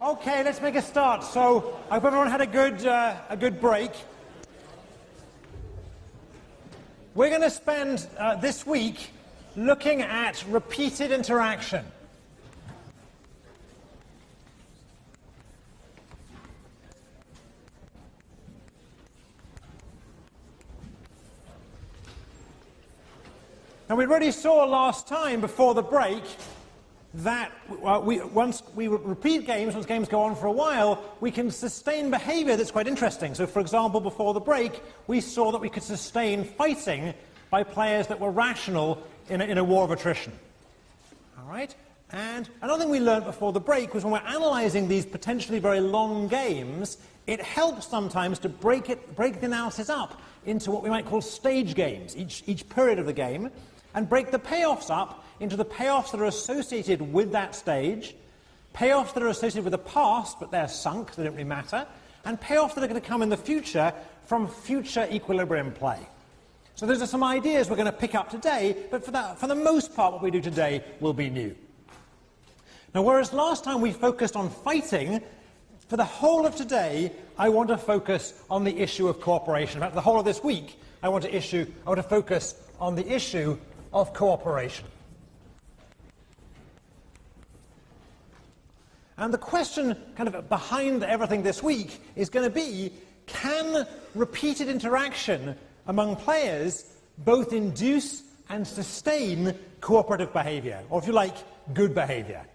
Okay, let's make a start. So, I hope everyone had a good break. We're going to spend this week looking at repeated interaction. Now, we already saw last time before the break that once we repeat games, once games go on for a while, we can sustain behavior that's quite interesting. So, for example, before the break, we saw that we could sustain fighting by players that were rational in a war of attrition. All right? And another thing we learned before the break was when we're analysing these potentially very long games, it helps sometimes to break the analysis up into what we might call stage games, each period of the game, and break the payoffs up into the payoffs that are associated with that stage, payoffs that are associated with the past, but they're sunk, they don't really matter, and payoffs that are going to come in the future from future equilibrium play. So those are some ideas we're going to pick up today, but for the most part, what we do today will be new. Now, whereas last time we focused on fighting, for the whole of today, I want to focus on the issue of cooperation. In fact, the whole of this week, I want to focus on the issue of cooperation. And the question kind of behind everything this week is going to be, can repeated interaction among players both induce and sustain cooperative behaviour, or if you like, good behaviour?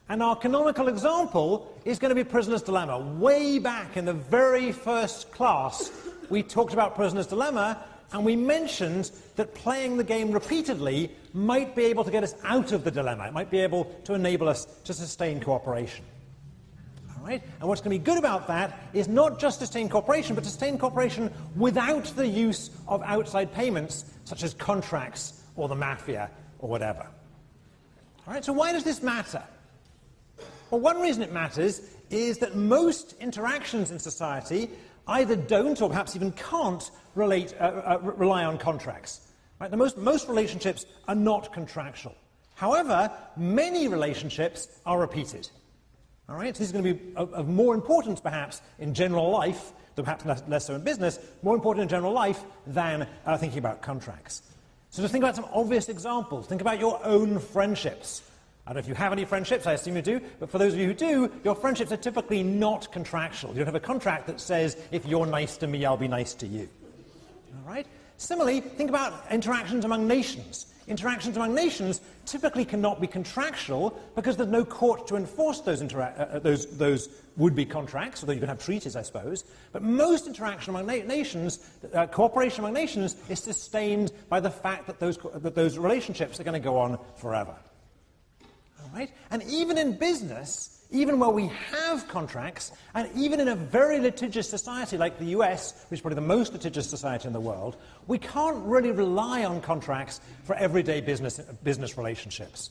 And our canonical example is going to be Prisoner's Dilemma. Way back in the very first class, we talked about Prisoner's Dilemma, and we mentioned that playing the game repeatedly might be able to get us out of the dilemma. It might be able to enable us to sustain cooperation. All right? And what's going to be good about that is not just sustain cooperation, but sustain cooperation without the use of outside payments, such as contracts or the mafia or whatever. All right? So why does this matter? Well, one reason it matters is that most interactions in society either don't or perhaps even can't rely on contracts. Right? Most relationships are not contractual. However, many relationships are repeated. All right? So this is going to be of more importance, perhaps, in general life, though perhaps less so in business, more important in general life than thinking about contracts. So just think about some obvious examples. Think about your own friendships. I don't know if you have any friendships, I assume you do, but for those of you who do, your friendships are typically not contractual. You don't have a contract that says, if you're nice to me, I'll be nice to you. All right? Similarly, think about interactions among nations. Interactions among nations typically cannot be contractual because there's no court to enforce those would-be contracts, although you can have treaties, I suppose. But most interaction among nations, cooperation among nations, is sustained by the fact that those relationships are going to go on forever. Right? And even in business, even where we have contracts, and even in a very litigious society like the US, which is probably the most litigious society in the world, we can't really rely on contracts for everyday business relationships.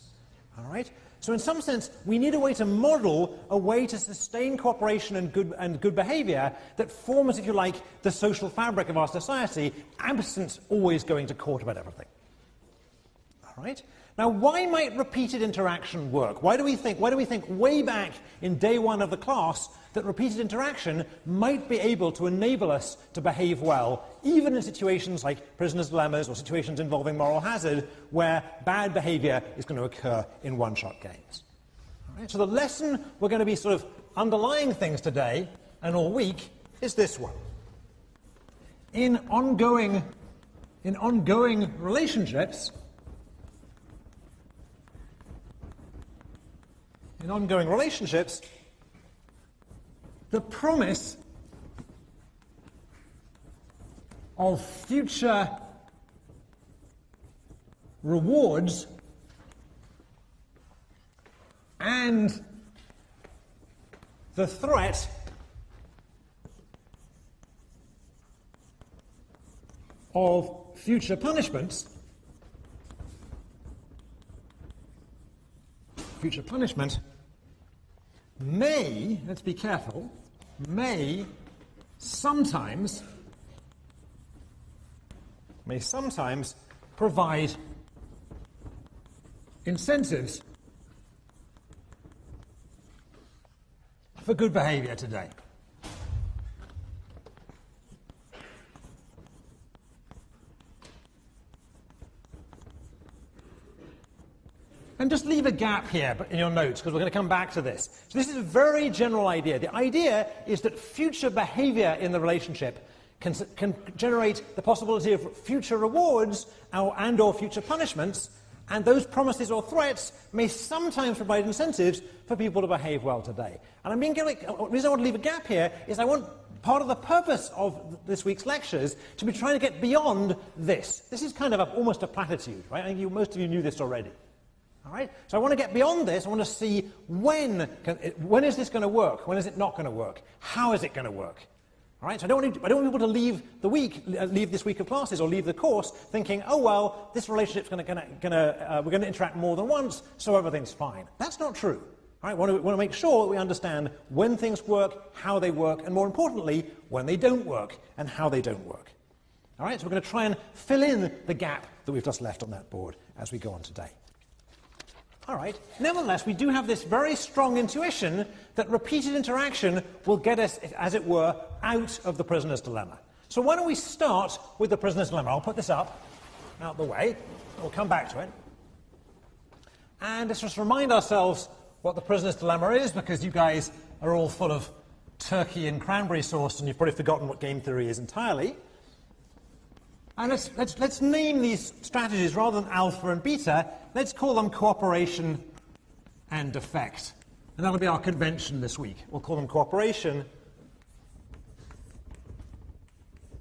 All right? So in some sense, we need a way to model a way to sustain cooperation and good behaviour that forms, if you like, the social fabric of our society, absent always going to court about everything. All right? Now, why might repeated interaction work? Why do we think way back in day one of the class that repeated interaction might be able to enable us to behave well, even in situations like prisoner's dilemmas or situations involving moral hazard, where bad behaviour is going to occur in one-shot games? All right, so the lesson we're going to be sort of underlying things today and all week is this one. In ongoing relationships, the promise of future rewards and the threat of future punishment may, let's be careful, may sometimes provide incentives for good behavior today? And just leave a gap here in your notes, because we're going to come back to this. So this is a very general idea. The idea is that future behavior in the relationship can generate the possibility of future rewards and or future punishments, and those promises or threats may sometimes provide incentives for people to behave well today. And the reason I want to leave a gap here is I want part of the purpose of this week's lectures to be trying to get beyond this. This is kind of almost a platitude, right? I think most of you knew this already. All right? So I want to get beyond this. I want to see when is this going to work? When is it not going to work? How is it going to work? All right? So I don't want people to leave this week of classes or leave the course thinking, oh well, this relationship's we're going to interact more than once, so everything's fine. That's not true. All right? We want to make sure that we understand when things work, how they work, and more importantly, when they don't work and how they don't work. All right? So we're going to try and fill in the gap that we've just left on that board as we go on today. All right. Nevertheless, we do have this very strong intuition that repeated interaction will get us, as it were, out of the prisoner's dilemma. So why don't we start with the prisoner's dilemma? I'll put this up, out the way. We'll come back to it. And let's just remind ourselves what the prisoner's dilemma is, because you guys are all full of turkey and cranberry sauce, and you've probably forgotten what game theory is entirely. And let's name these strategies rather than alpha and beta. Let's call them cooperation and defect. And that'll be our convention this week. We'll call them cooperation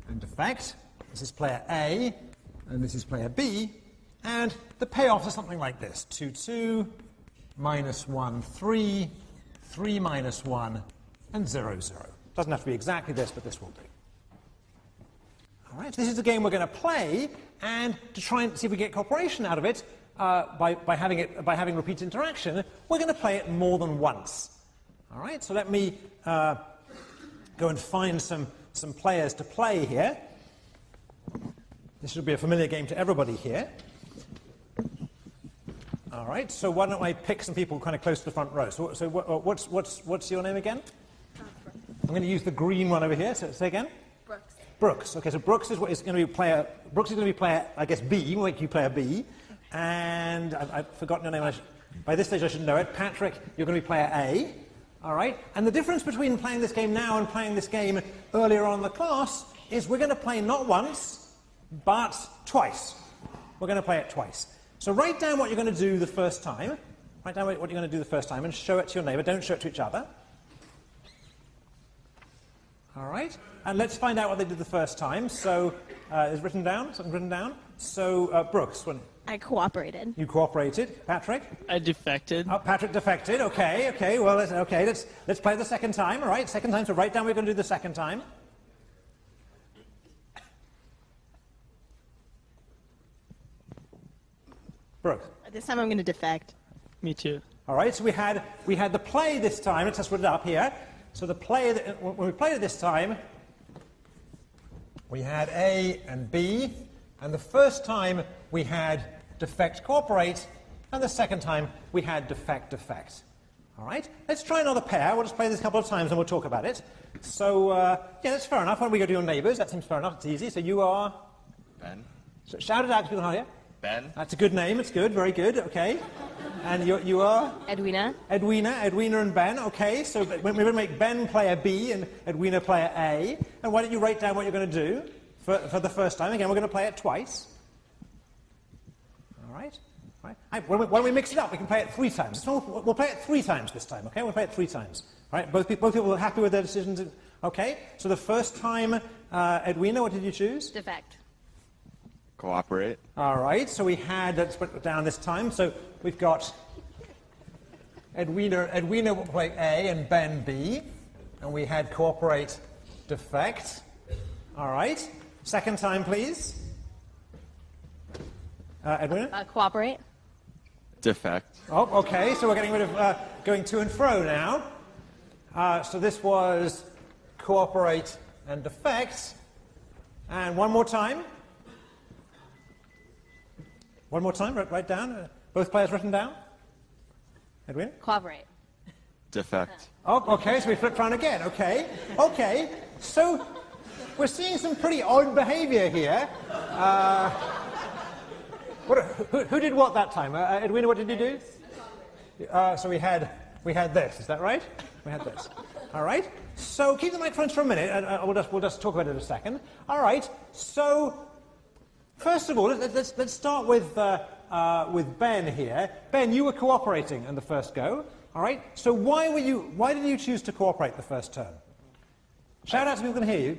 and defect. This is player A, and this is player B. And the payoffs are something like this. 2, 2, minus 1, 3, 3 minus 1, and 0, 0. Doesn't have to be exactly this, but this will do. All right, so this is the game we're going to play, and to try and see if we get cooperation out of it by having repeated interaction, we're going to play it more than once. All right, so let me go and find some players to play here. This should be a familiar game to everybody here. All right, so why don't I pick some people kind of close to the front row? So what's your name again? I'm going to use the green one over here. So say again. Brooks. Okay, so Brooks is going to be player. Brooks is going to be player, I guess, B. We'll make you player B. And I've forgotten your name. By this stage, I should know it. Patrick, you're going to be player A. All right. And the difference between playing this game now and playing this game earlier on in the class is we're going to play not once, but twice. We're going to play it twice. So write down what you're going to do the first time. Write down what you're going to do the first time and show it to your neighbour. Don't show it to each other. All right. And let's find out what they did the first time. So, is written down? Something written down? So, Brooks. I cooperated. You cooperated. Patrick? I defected. Oh, Patrick defected. Okay. Well, let's play the second time. All right. Second time. So write down what you're going to do the second time. Brooks? This time I'm going to defect. Me too. All right. So we had the play this time. Let's just put it up here. So the play when we played it this time, we had A and B, and the first time we had defect cooperate, and the second time we had defect defect. All right? Let's try another pair. We'll just play this a couple of times and we'll talk about it. So, yeah, that's fair enough. Why don't we go to your neighbours? That seems fair enough. It's easy. So you are? Ben. So shout it out to people here. Ben. That's a good name. It's good. Very good. Okay. And you are? Edwina. Edwina and Ben. Okay, so we're going to make Ben player B and Edwina player A. And why don't you write down what you're going to do for the first time? Again, we're going to play it twice. All right. Why don't we mix it up? We can play it 3 times. We'll play it 3 times this time, okay? We'll play it 3 times. All right, both people are happy with their decisions. Okay, so the first time, Edwina, what did you choose? Defect. Cooperate. All right, so we had, let's put it down this time, so we've got Edwina will play A and Ben B, and we had cooperate, defect. All right, second time, please. Edwina? Cooperate. Defect. Oh, okay, so we're getting rid of going to and fro now. So this was cooperate and defect. And one more time. One more time, write down. Both players written down. Edwin? Cooperate. Defect. Oh, okay, so we flipped around again. Okay. So we're seeing some pretty odd behavior here. Who did what that time? Edwina, what did you do? So we had this. Is that right? We had this. All right. So keep the microphones for a minute, and we'll just talk about it in a second. All right. So first of all, let's start with Ben here. Ben, you were cooperating in the first go. All right. So why did you choose to cooperate the first term? Shout out to people who can hear you.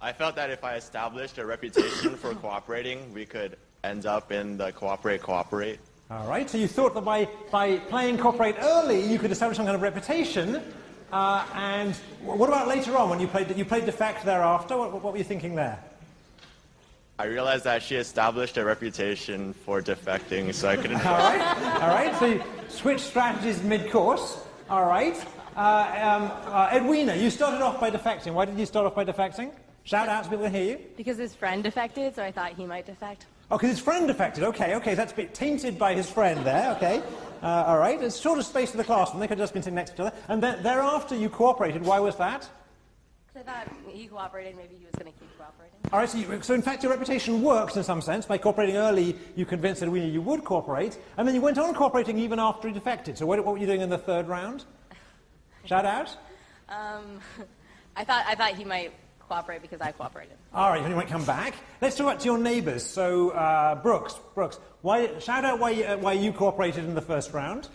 I felt that if I established a reputation for cooperating, we could end up in the cooperate. All right. So you thought that by playing cooperate early, you could establish some kind of reputation. And what about later on when you played defect thereafter? What were you thinking there? I realized that she established a reputation for defecting, so I couldn't. All right. So you switched strategies mid-course. All right. Edwina, you started off by defecting. Why did you start off by defecting? Shout out so people can hear you. Because his friend defected, so I thought he might defect. Oh, because his friend defected. Okay, so that's a bit tainted by his friend there. Okay. All right. It's short of space for the classroom. They could have just been sitting next to each other. And then thereafter you cooperated. Why was that? Because I thought he cooperated, maybe he was going to keep cooperating. All right, so in fact your reputation works in some sense. By cooperating early, you convinced Edwina you would cooperate, and then you went on cooperating even after he defected. So what were you doing in the third round? Shout out? I thought he might cooperate because I cooperated. All right, you might come back. Let's talk about to your neighbours. So Brooks, shout out why you cooperated in the first round.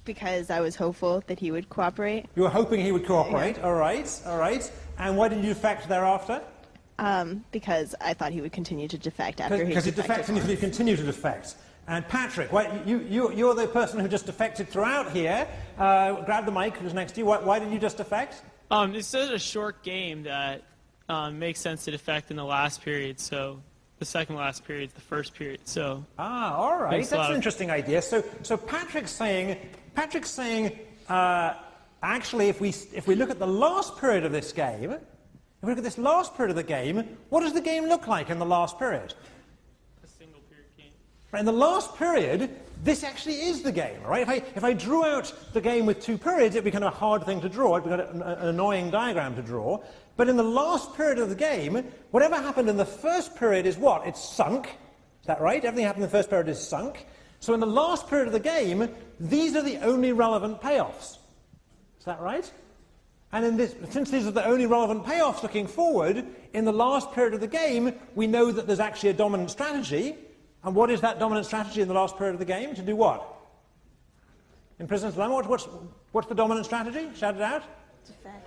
Because I was hopeful that he would cooperate. You were hoping he would cooperate. Yeah. All right. And why did you defect thereafter? Because I thought he would continue to defect after he Because he defected and you continue to defect. And Patrick, you're the person who just defected throughout here. Grab the mic who's next to you. Why did you just defect? It's such a short game that makes sense to defect in the last period, so the second last period is the first period. So all right. That's an interesting idea. So Patrick's saying actually if we look at the last period of this game, if we look at this last period of the game, what does the game look like in the last period? A single period game. Right, in the last period, this actually is the game, right? If I drew out the game with two periods, it'd be kind of a hard thing to draw. It'd be an annoying diagram to draw. But in the last period of the game, whatever happened in the first period is what? It's sunk. Is that right? Everything happened in the first period is sunk. So in the last period of the game, these are the only relevant payoffs. Is that right? And since these are the only relevant payoffs looking forward, in the last period of the game, we know that there's actually a dominant strategy. And what is that dominant strategy in the last period of the game? To do what? In Prisoner's Dilemma, what's the dominant strategy? Shout it out.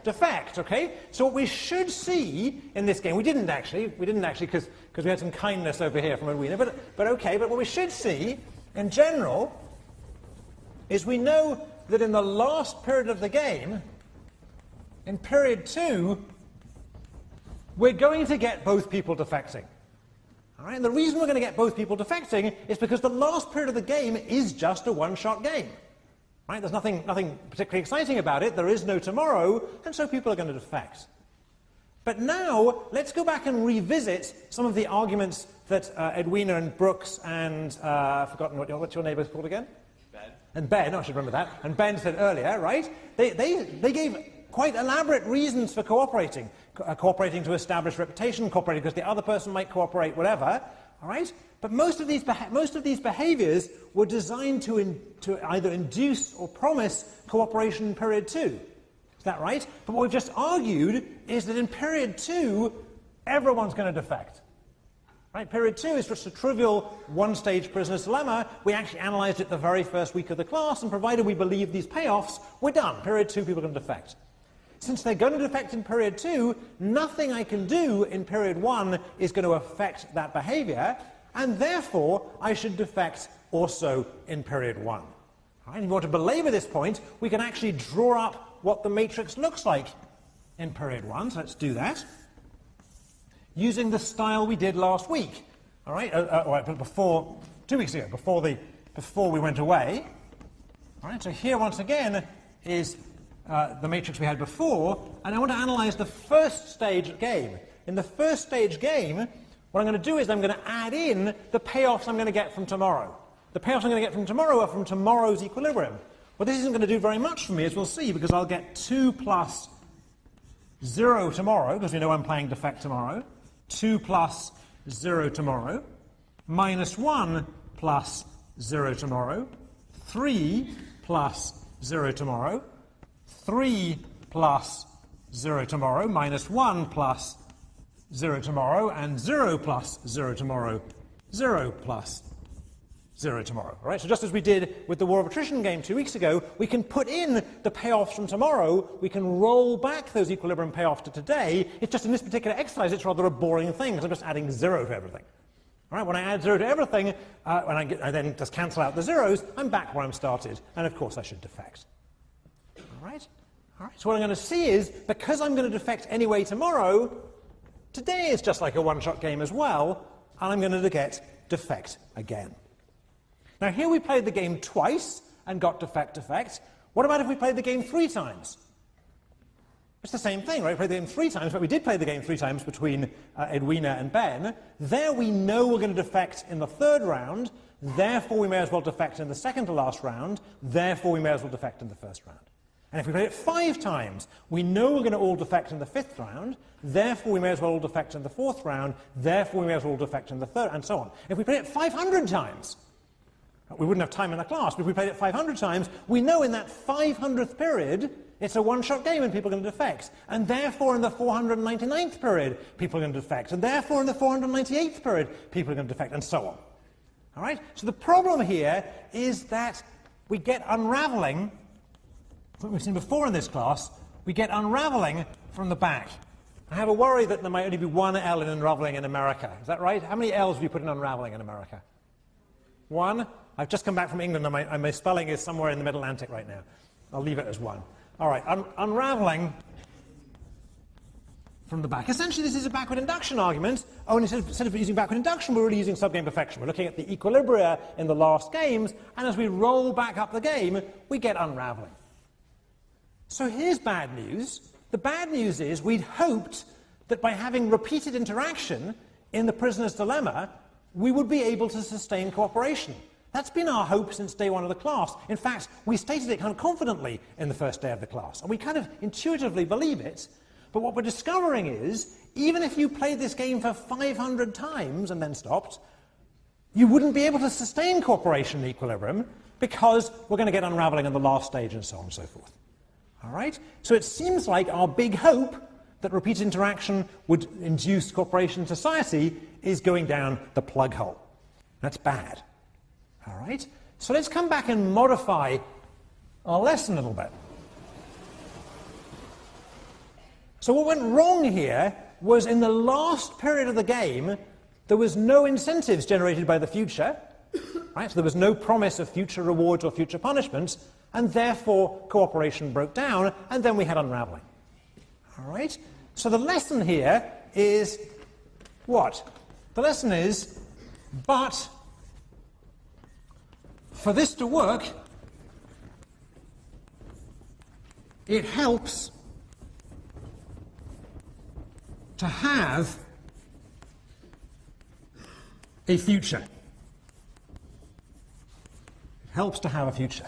Defect, okay? So what we should see in this game, we didn't actually because we had some kindness over here from Edwina, but okay, but what we should see in general is we know that in the last period of the game, in period 2, we're going to get both people defecting. All right? And the reason we're going to get both people defecting is because the last period of the game is just a one-shot game. Right? There's nothing particularly exciting about it. There is no tomorrow, and so people are going to defect. But now, let's go back and revisit some of the arguments that Edwina and Brooks and I've forgotten what's your neighbour's called again? Ben. And Ben, I should remember that. And Ben said earlier, right? They gave quite elaborate reasons for cooperating. Cooperating to establish reputation, cooperating because the other person might cooperate, whatever. All right? But most of these behaviours were designed to either induce or promise cooperation in period 2. Is that right? But what we've just argued is that in period 2, everyone's going to defect. Right? Period 2 is just a trivial one-stage prisoner's dilemma. We actually analysed it the very first week of the class, and provided we believe these payoffs, we're done. Period 2, people are going to defect. Since they're going to defect in period 2, nothing I can do in period 1 is going to affect that behaviour, and therefore I should defect also in period 1. All right, if you want to belabor this point, we can actually draw up what the matrix looks like in period 1, so let's do that. Using the style we did last week. All right, 2 weeks ago, before we went away. All right, so here once again is the matrix we had before, and I want to analyse the first stage game. In the first stage game, what I'm going to do is I'm going to add in the payoffs I'm going to get from tomorrow. The payoffs I'm going to get from tomorrow are from tomorrow's equilibrium. Well, this isn't going to do very much for me, as we'll see, because I'll get 2 plus 0 tomorrow, because we know I'm playing defect tomorrow, 2 plus 0 tomorrow, minus 1 plus 0 tomorrow, 3 plus 0 tomorrow, 3 plus 0 tomorrow, minus 1 plus 0 tomorrow, and 0 plus 0 tomorrow, 0 plus 0 tomorrow. All right? So just as we did with the War of Attrition game 2 weeks ago, we can put in the payoffs from tomorrow, we can roll back those equilibrium payoffs to today. It's just in this particular exercise, it's rather a boring thing, because I'm just adding 0 to everything. All right? When I add 0 to everything, I then just cancel out the zeros, I'm back where I'm started, and of course I should defect. All right? All right? So what I'm going to see is, because I'm going to defect anyway tomorrow, today is just like a one-shot game as well, and I'm going to get defect again. Now here we played the game twice and got defect. What about if we played the game 3 times? It's the same thing, right? We played the game 3 times, but we did play the game 3 times between Edwina and Ben. There we know we're going to defect in the 3rd round, therefore we may as well defect in the 2nd to last round, therefore we may as well defect in the 1st round. And if we play it 5 times, we know we're going to all defect in the 5th round, therefore we may as well all defect in the 4th round, therefore we may as well all defect in the 3rd, and so on. If we play it 500 times, we wouldn't have time in the class, but if we played it 500 times, we know in that 500th period, it's a one-shot game and people are going to defect. And therefore in the 499th period, people are going to defect. And therefore in the 498th period, people are going to defect, and so on. All right? So the problem here is that we get unraveling, what we've seen before in this class, we get unraveling from the back. I have a worry that there might only be one L in unraveling in America. Is that right? How many L's have you put in unraveling in America? 1? I've just come back from England and my spelling is somewhere in the Mid-Atlantic right now. I'll leave it as 1. All right, unraveling from the back. Essentially, this is a backward induction argument. Only instead of using backward induction, we're really using subgame perfection. We're looking at the equilibria in the last games, and as we roll back up the game, we get unraveling. So here's bad news. The bad news is we'd hoped that by having repeated interaction in the prisoner's dilemma, we would be able to sustain cooperation. That's been our hope since day 1 of the class. In fact, we stated it kind of confidently in the first day of the class, and we kind of intuitively believe it. But what we're discovering is, even if you played this game for 500 times and then stopped, you wouldn't be able to sustain cooperation in equilibrium, because we're going to get unraveling in the last stage and so on and so forth. All right? So it seems like our big hope that repeated interaction would induce cooperation in society is going down the plug hole. That's bad. All right? So let's come back and modify our lesson a little bit. So what went wrong here was in the last period of the game, there was no incentives generated by the future. Right? So there was no promise of future rewards or future punishments, and therefore cooperation broke down, and then we had unraveling. All right? So the lesson here is what? The lesson is, but for this to work, it helps to have a future. It helps to have a future.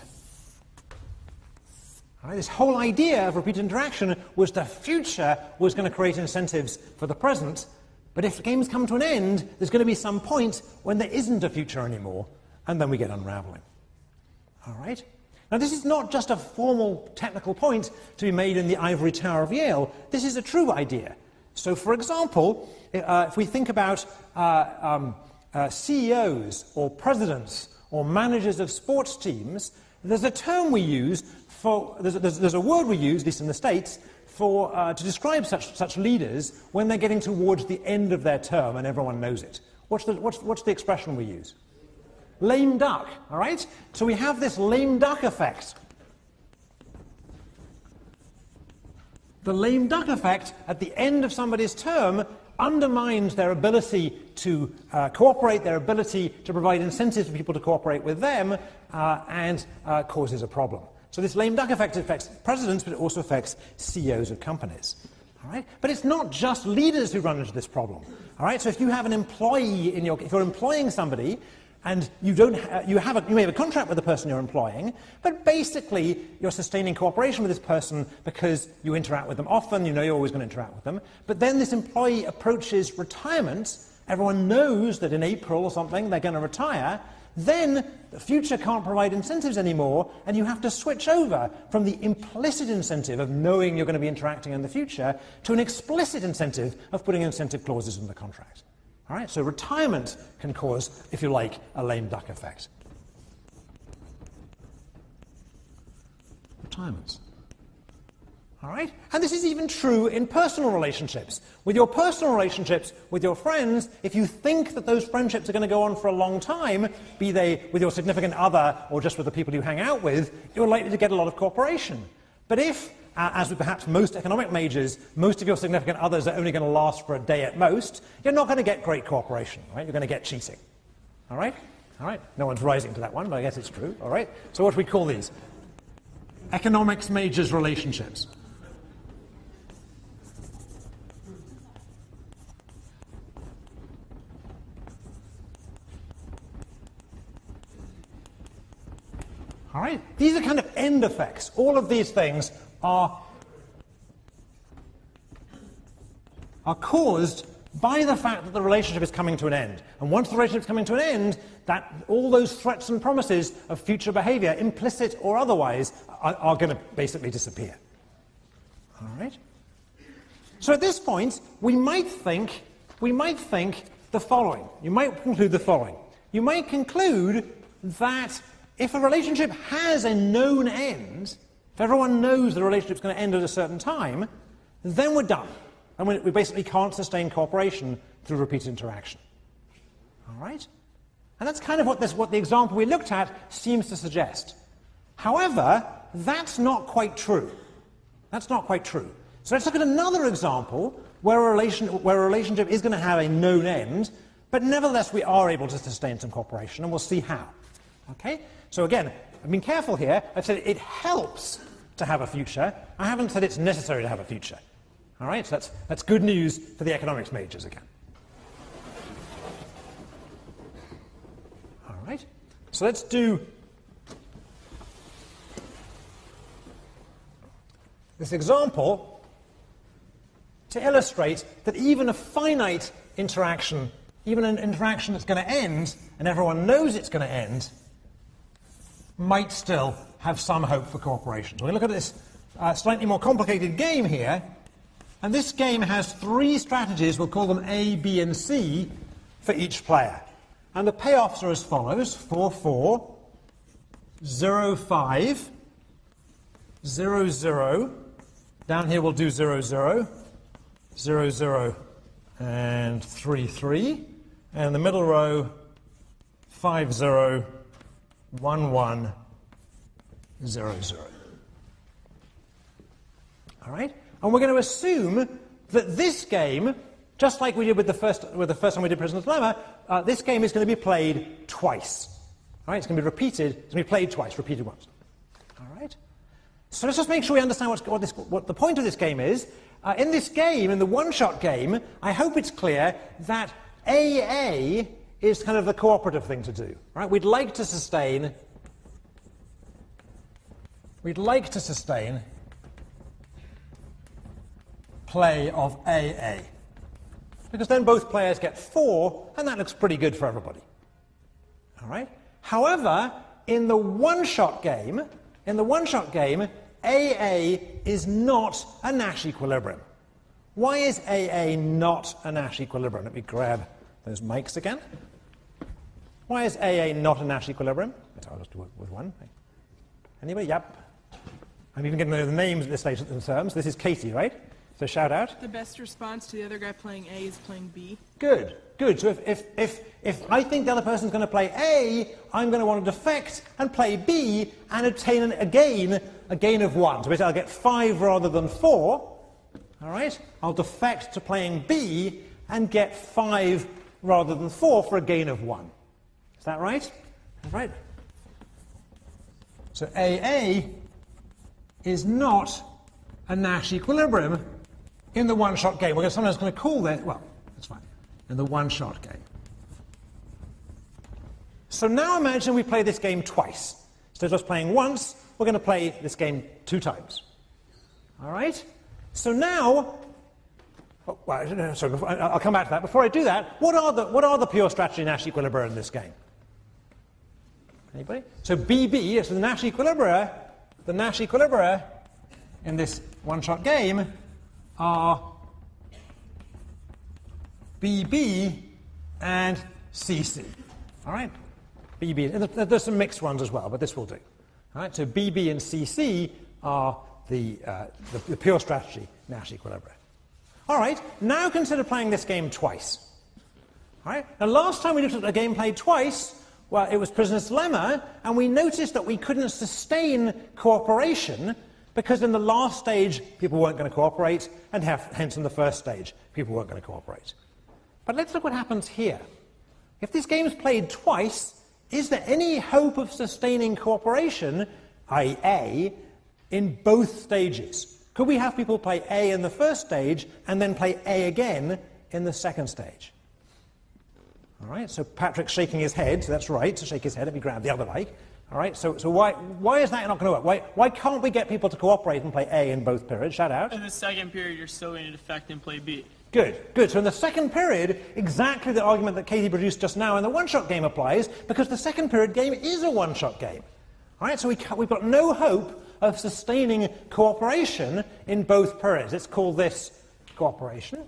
All right, this whole idea of repeated interaction was the future was going to create incentives for the present, but if games come to an end, there's going to be some point when there isn't a future anymore, and then we get unraveling. All right? Now, this is not just a formal technical point to be made in the ivory tower of Yale. This is a true idea. So, for example, if we think about CEOs or presidents or managers of sports teams, there's a term we use for, there's a word we use, at least in the States, for, to describe such leaders when they're getting towards the end of their term and everyone knows it. What's the expression we use? Lame duck, all right? So we have this lame duck effect. The lame duck effect at the end of somebody's term undermines their ability to cooperate, their ability to provide incentives for people to cooperate with them, and causes a problem. So this lame duck effect affects presidents, but it also affects CEOs of companies. All right? But it's not just leaders who run into this problem. All right? So if you have an employee if you're employing somebody, and you may have a contract with the person you're employing, but basically you're sustaining cooperation with this person because you interact with them often, you know you're always going to interact with them. But then this employee approaches retirement, everyone knows that in April or something they're going to retire, then the future can't provide incentives anymore, and you have to switch over from the implicit incentive of knowing you're going to be interacting in the future to an explicit incentive of putting incentive clauses in the contract. All right, so retirement can cause, if you like, a lame duck effect. Retirements. All right, and this is even true in personal relationships. With your personal relationships with your friends, if you think that those friendships are going to go on for a long time, be they with your significant other or just with the people you hang out with, you're likely to get a lot of cooperation. But if, as with perhaps most economic majors, most of your significant others are only going to last for a day at most, you're not going to get great cooperation, right? You're going to get cheating. All right? All right. No one's rising to that one, but I guess it's true. All right? So what do we call these? Economics majors relationships. All right? These are kind of end effects. All of these things are caused by the fact that the relationship is coming to an end. And once the relationship is coming to an end, that all those threats and promises of future behavior, implicit or otherwise, are going to basically disappear. All right? So at this point, we might think the following. You might conclude the following. You might conclude that if a relationship has a known end, if everyone knows the relationship's going to end at a certain time, then we're done. And we basically can't sustain cooperation through repeated interaction. All right? And that's kind of what the example we looked at seems to suggest. However, that's not quite true. That's not quite true. So let's look at another example where a relationship is going to have a known end, but nevertheless we are able to sustain some cooperation, and we'll see how. Okay? So again, I've been careful here. I've said it helps to have a future. I haven't said it's necessary to have a future. All right? So that's good news for the economics majors again. All right? So let's do this example to illustrate that even a finite interaction, even an interaction that's going to end, and everyone knows it's going to end, might still have some hope for cooperation. So we look at this slightly more complicated game here, and this game has three strategies, we'll call them A, B, and C, for each player. And the payoffs are as follows: 4-4, 0-5, 0-0, down here we'll do 0-0, 0-0, and 3-3, and the middle row 5-0, 1-1, 0-0. All right? And we're going to assume that this game, just like we did with the first time we did Prisoner's Dilemma, this game is going to be played twice. All right? It's going to be repeated. It's going to be played twice, repeated once. All right? So let's just make sure we understand what the point of this game is. In this game, in the one-shot game, I hope it's clear that AA is kind of the cooperative thing to do. Right? We'd like to sustain play of AA. Because then both players get 4, and that looks pretty good for everybody. All right? However, in the one-shot game, AA is not a Nash equilibrium. Why is AA not a Nash equilibrium? Let me grab those mics again. Why is AA not a Nash equilibrium? I'll just do it with one. Anybody? Yep. I'm even getting the names at this stage of the terms. This is Katie, right? So shout out. The best response to the other guy playing A is playing B. Good, good. So if I think the other person's going to play A, I'm going to want to defect and play B and obtain a gain of 1. So basically I'll get 5 rather than 4. All right? I'll defect to playing B and get 5 rather than 4 for a gain of 1. Is that right? All right. So AA is not a Nash equilibrium in the one-shot game. We're sometimes going to call that, well, that's fine, in the one-shot game. So now imagine we play this game twice. Instead of just playing once, we're going to play this game 2 times. All right? So now, I'll come back to that. Before I do that, what are the pure strategy Nash equilibria in this game? Anybody? So BB, so the Nash equilibria in this one-shot game are BB and CC. All right? BB. There's some mixed ones as well, but this will do. All right? So BB and CC are the pure strategy Nash equilibria. All right. Now consider playing this game twice. All right? Now, last time we looked at a game played twice, well, it was Prisoner's Dilemma, and we noticed that we couldn't sustain cooperation because in the last stage people weren't going to cooperate, and hence in the first stage people weren't going to cooperate. But let's look what happens here. If this game is played twice, is there any hope of sustaining cooperation, i.e. A, in both stages? Could we have people play A in the first stage and then play A again in the second stage? All right, so Patrick's shaking his head, so that's right, to shake his head if he grabbed the other leg. All right, so why is that not going to work? Why can't we get people to cooperate and play A in both periods? Shout out. In the second period, you're still going to defect and play B. Good. So in the second period, exactly the argument that Katie produced just now in the one-shot game applies, because the second period game is a one-shot game. All right, so we've got no hope of sustaining cooperation in both periods. Let's call this cooperation.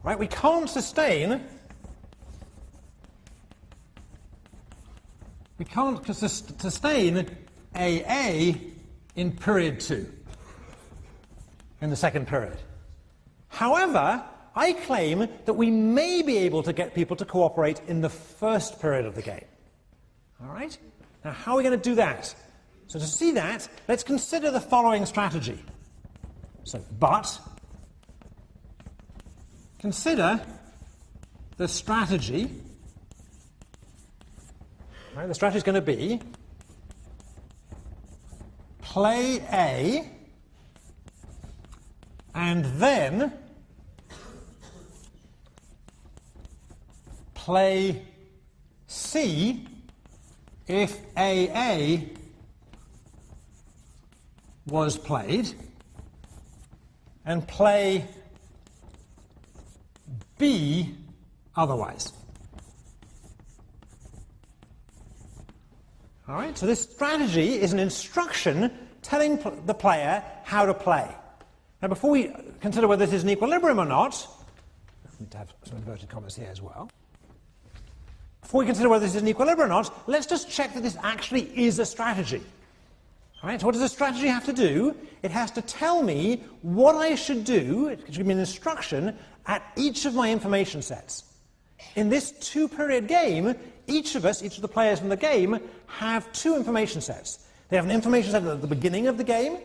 Right, we can't sustain AA in period 2, in the second period. However, I claim that we may be able to get people to cooperate in the first period of the game. All right? Now, how are we going to do that? So to see that, let's consider the following strategy. So, consider the strategy. Right, the strategy is going to be play A and then play C if AA was played, and play B otherwise. All right, so this strategy is an instruction telling the player how to play. Now, before we consider whether this is an equilibrium or not, I need to have some inverted commas here as well. Before we consider whether this is an equilibrium or not, let's just check that this actually is a strategy. All right, so what does a strategy have to do? It has to tell me what I should do, it should give me an instruction, at each of my information sets. In this 2-period game, each of the players in the game, have 2 information sets. They have an information set at the beginning of the game,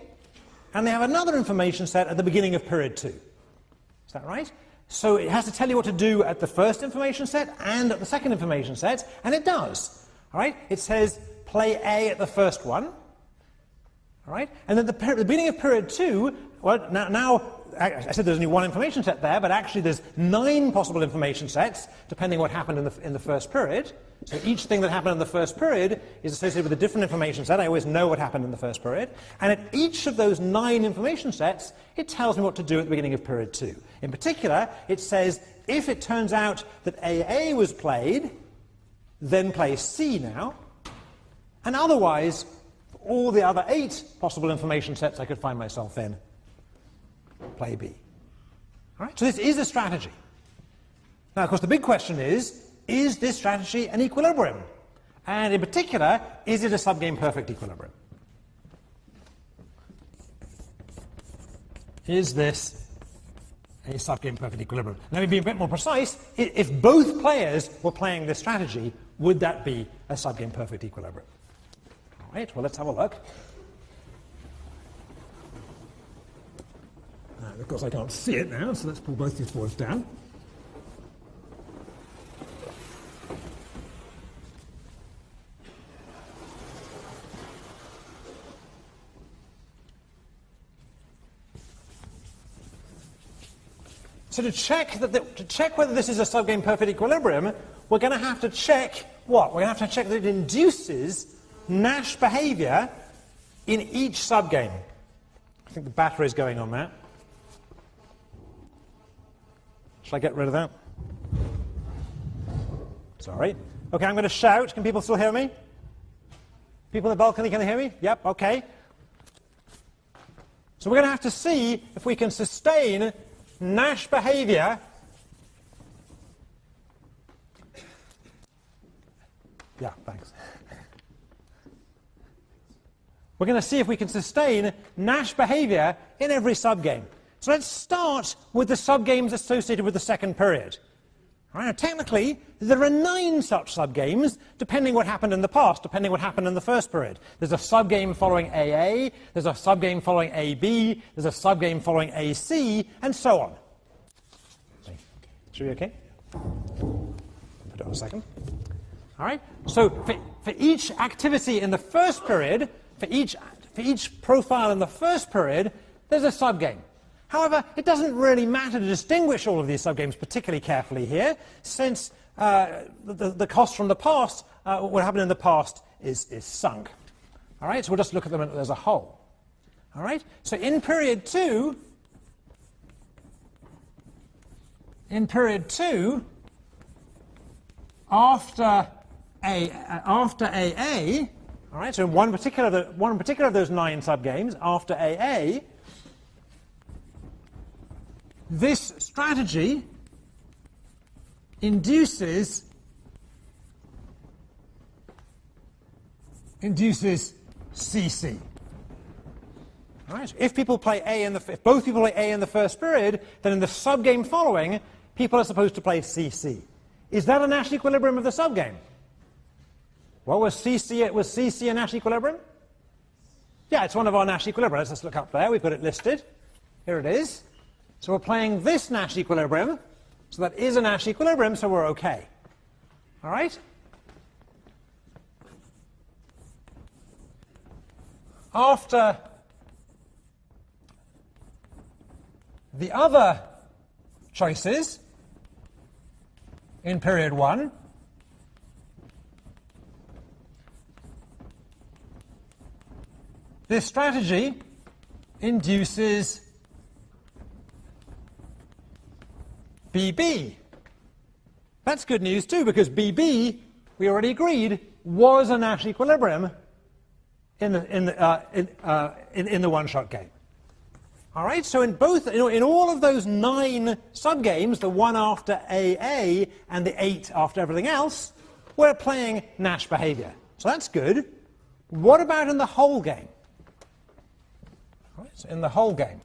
and they have another information set at the beginning of period 2. Is that right? So it has to tell you what to do at the first information set and at the second information set, and it does. All right? It says play A at the first one. All right? And then at the beginning of period 2, well, now I said there's only one information set there, but actually there's 9 possible information sets, depending what happened in the first period. So each thing that happened in the first period is associated with a different information set. I always know what happened in the first period. And at each of those 9 information sets, it tells me what to do at the beginning of period 2. In particular, it says, if it turns out that AA was played, then play C now. And otherwise, all the other 8 possible information sets I could find myself in, play B. All right? So this is a strategy. Now, of course, the big question is this strategy an equilibrium? And in particular, is it a subgame perfect equilibrium? Is this a subgame perfect equilibrium? Let me be a bit more precise. If both players were playing this strategy, would that be a subgame perfect equilibrium? All right, well, let's have a look. Of course, I can't see it now, so let's pull both these boards down. So to check whether this is a subgame perfect equilibrium, we're going to have to check what? We're going to have to check that it induces Nash behavior in each subgame. I think the battery is going on there. Shall I get rid of that? Sorry. Okay, I'm going to shout. Can people still hear me? People in the balcony, can they hear me? Yep, okay. So we're going to have to see if we can sustain Nash behavior. Yeah, thanks. We're going to see if we can sustain Nash behavior in every subgame. So let's start with the subgames associated with the second period. All right, now, technically, there are 9 such subgames, depending what happened in the past, depending what happened in the first period. There's a subgame following AA, there's a subgame following AB, there's a subgame following AC, and so on. Should we be okay? Put it on a second. All right, so for each activity in the first period, for each profile in the first period, there's a subgame. However, it doesn't really matter to distinguish all of these subgames particularly carefully here, since the cost from the past, what happened in the past, is sunk. All right, so we'll just look at them as a whole. All right, so in period 2, after AA, all right, so in one particular of those 9 subgames, after AA, this strategy induces CC. All right, so if both people play A in the first period, then in the subgame following, people are supposed to play CC. Is that a Nash equilibrium of the subgame? Well, was CC a Nash equilibrium? Yeah, it's one of our Nash equilibria. Let's just look up there. We've got it listed. Here it is. So we're playing this Nash equilibrium. So that is a Nash equilibrium, so we're okay. All right? After the other choices in period 1, this strategy induces BB. That's good news too, because BB, we already agreed, was a Nash equilibrium in the one-shot game. All right, so in all of those 9 subgames, the one after AA and the 8 after everything else, we're playing Nash behavior. So that's good. What about in the whole game? All right, so in the whole game.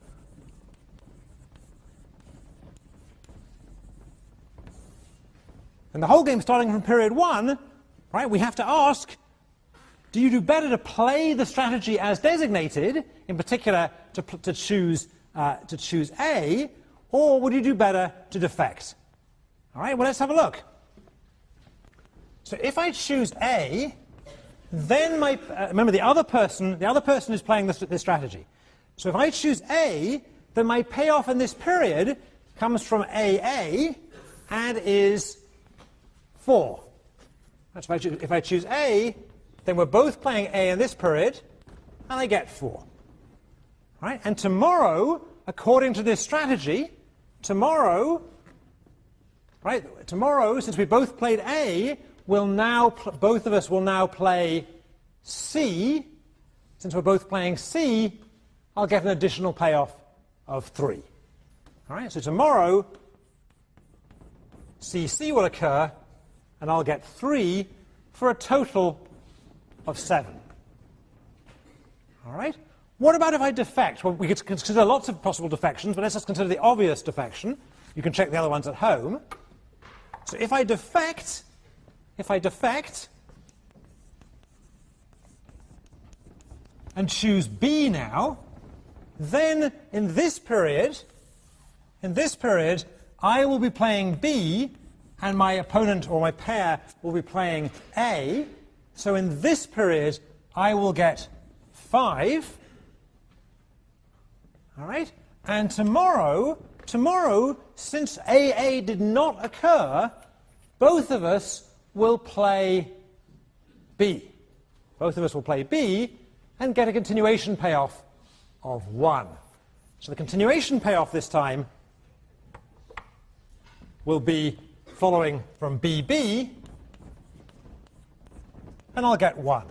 In the whole game, starting from period 1, right, we have to ask, do you do better to play the strategy as designated, in particular to choose A, or would you do better to defect? All right, well, let's have a look. So if I choose A, then remember the other person is playing this strategy. So if I choose A, then my payoff in this period comes from AA and is 4. That's if I choose A, then we're both playing A in this period, and I get 4. Right? And tomorrow, according to this strategy, tomorrow, since we both played A, both of us will now play C. Since we're both playing C, I'll get an additional payoff of 3. All right? So tomorrow, CC will occur, and I'll get 3 for a total of 7. All right? What about if I defect? Well, we could consider lots of possible defections, but let's just consider the obvious defection. You can check the other ones at home. So if I defect and choose B now, then in this period, I will be playing B, and my opponent or my pair will be playing A. So in this period, I will get 5. All right? And tomorrow, tomorrow, since AA did not occur, both of us will play B. Both of us will play B and get a continuation payoff of 1. So the continuation payoff this time will be following from BB, and I'll get 1.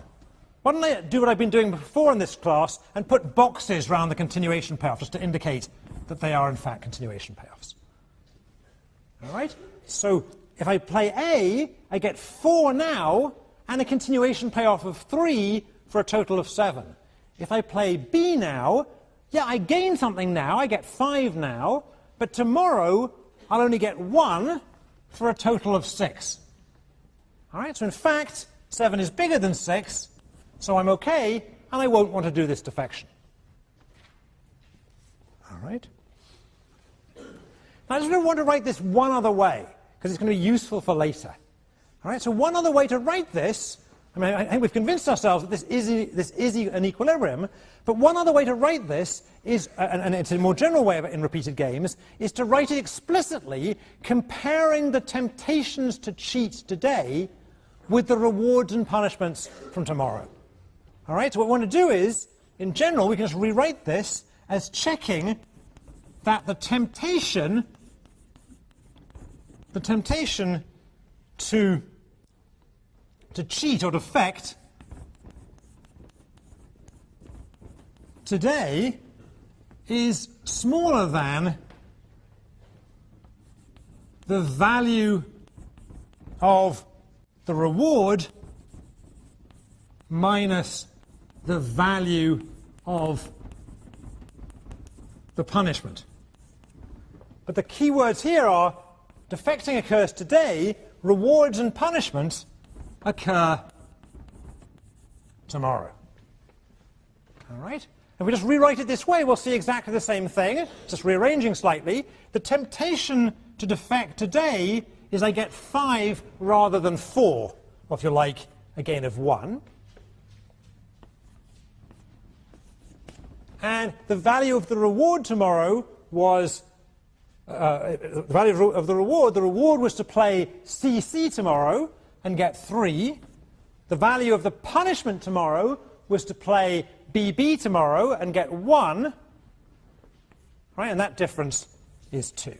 Why don't I do what I've been doing before in this class and put boxes around the continuation payoff just to indicate that they are in fact continuation payoffs. All right? So if I play A, I get 4 now and a continuation payoff of 3 for a total of 7. If I play B now, yeah, I gain something now, I get 5 now, but tomorrow I'll only get 1 for a total of 6. All right, so in fact, 7 is bigger than 6, so I'm okay, and I won't want to do this defection. All right? Now I just want to write this one other way, because it's going to be useful for later. All right, so one other way to write this, I mean, I think we've convinced ourselves that this is an equilibrium, but one other way to write this is, and it's a more general way of it in repeated games, is to write it explicitly comparing the temptations to cheat today with the rewards and punishments from tomorrow. All right, so what we want to do is, in general, we can just rewrite this as checking that the temptation to cheat or defect today is smaller than the value of the reward minus the value of the punishment. But the key words here are defecting occurs today, rewards and punishments occur tomorrow. All right? If we just rewrite it this way, we'll see exactly the same thing, just rearranging slightly. The temptation to defect today is I get 5 rather than 4, or if you like, a gain of 1. And the value of the reward tomorrow was, the value of the reward was to play CC tomorrow and get 3. The value of the punishment tomorrow was to play BB tomorrow and get 1. Right, and that difference is 2.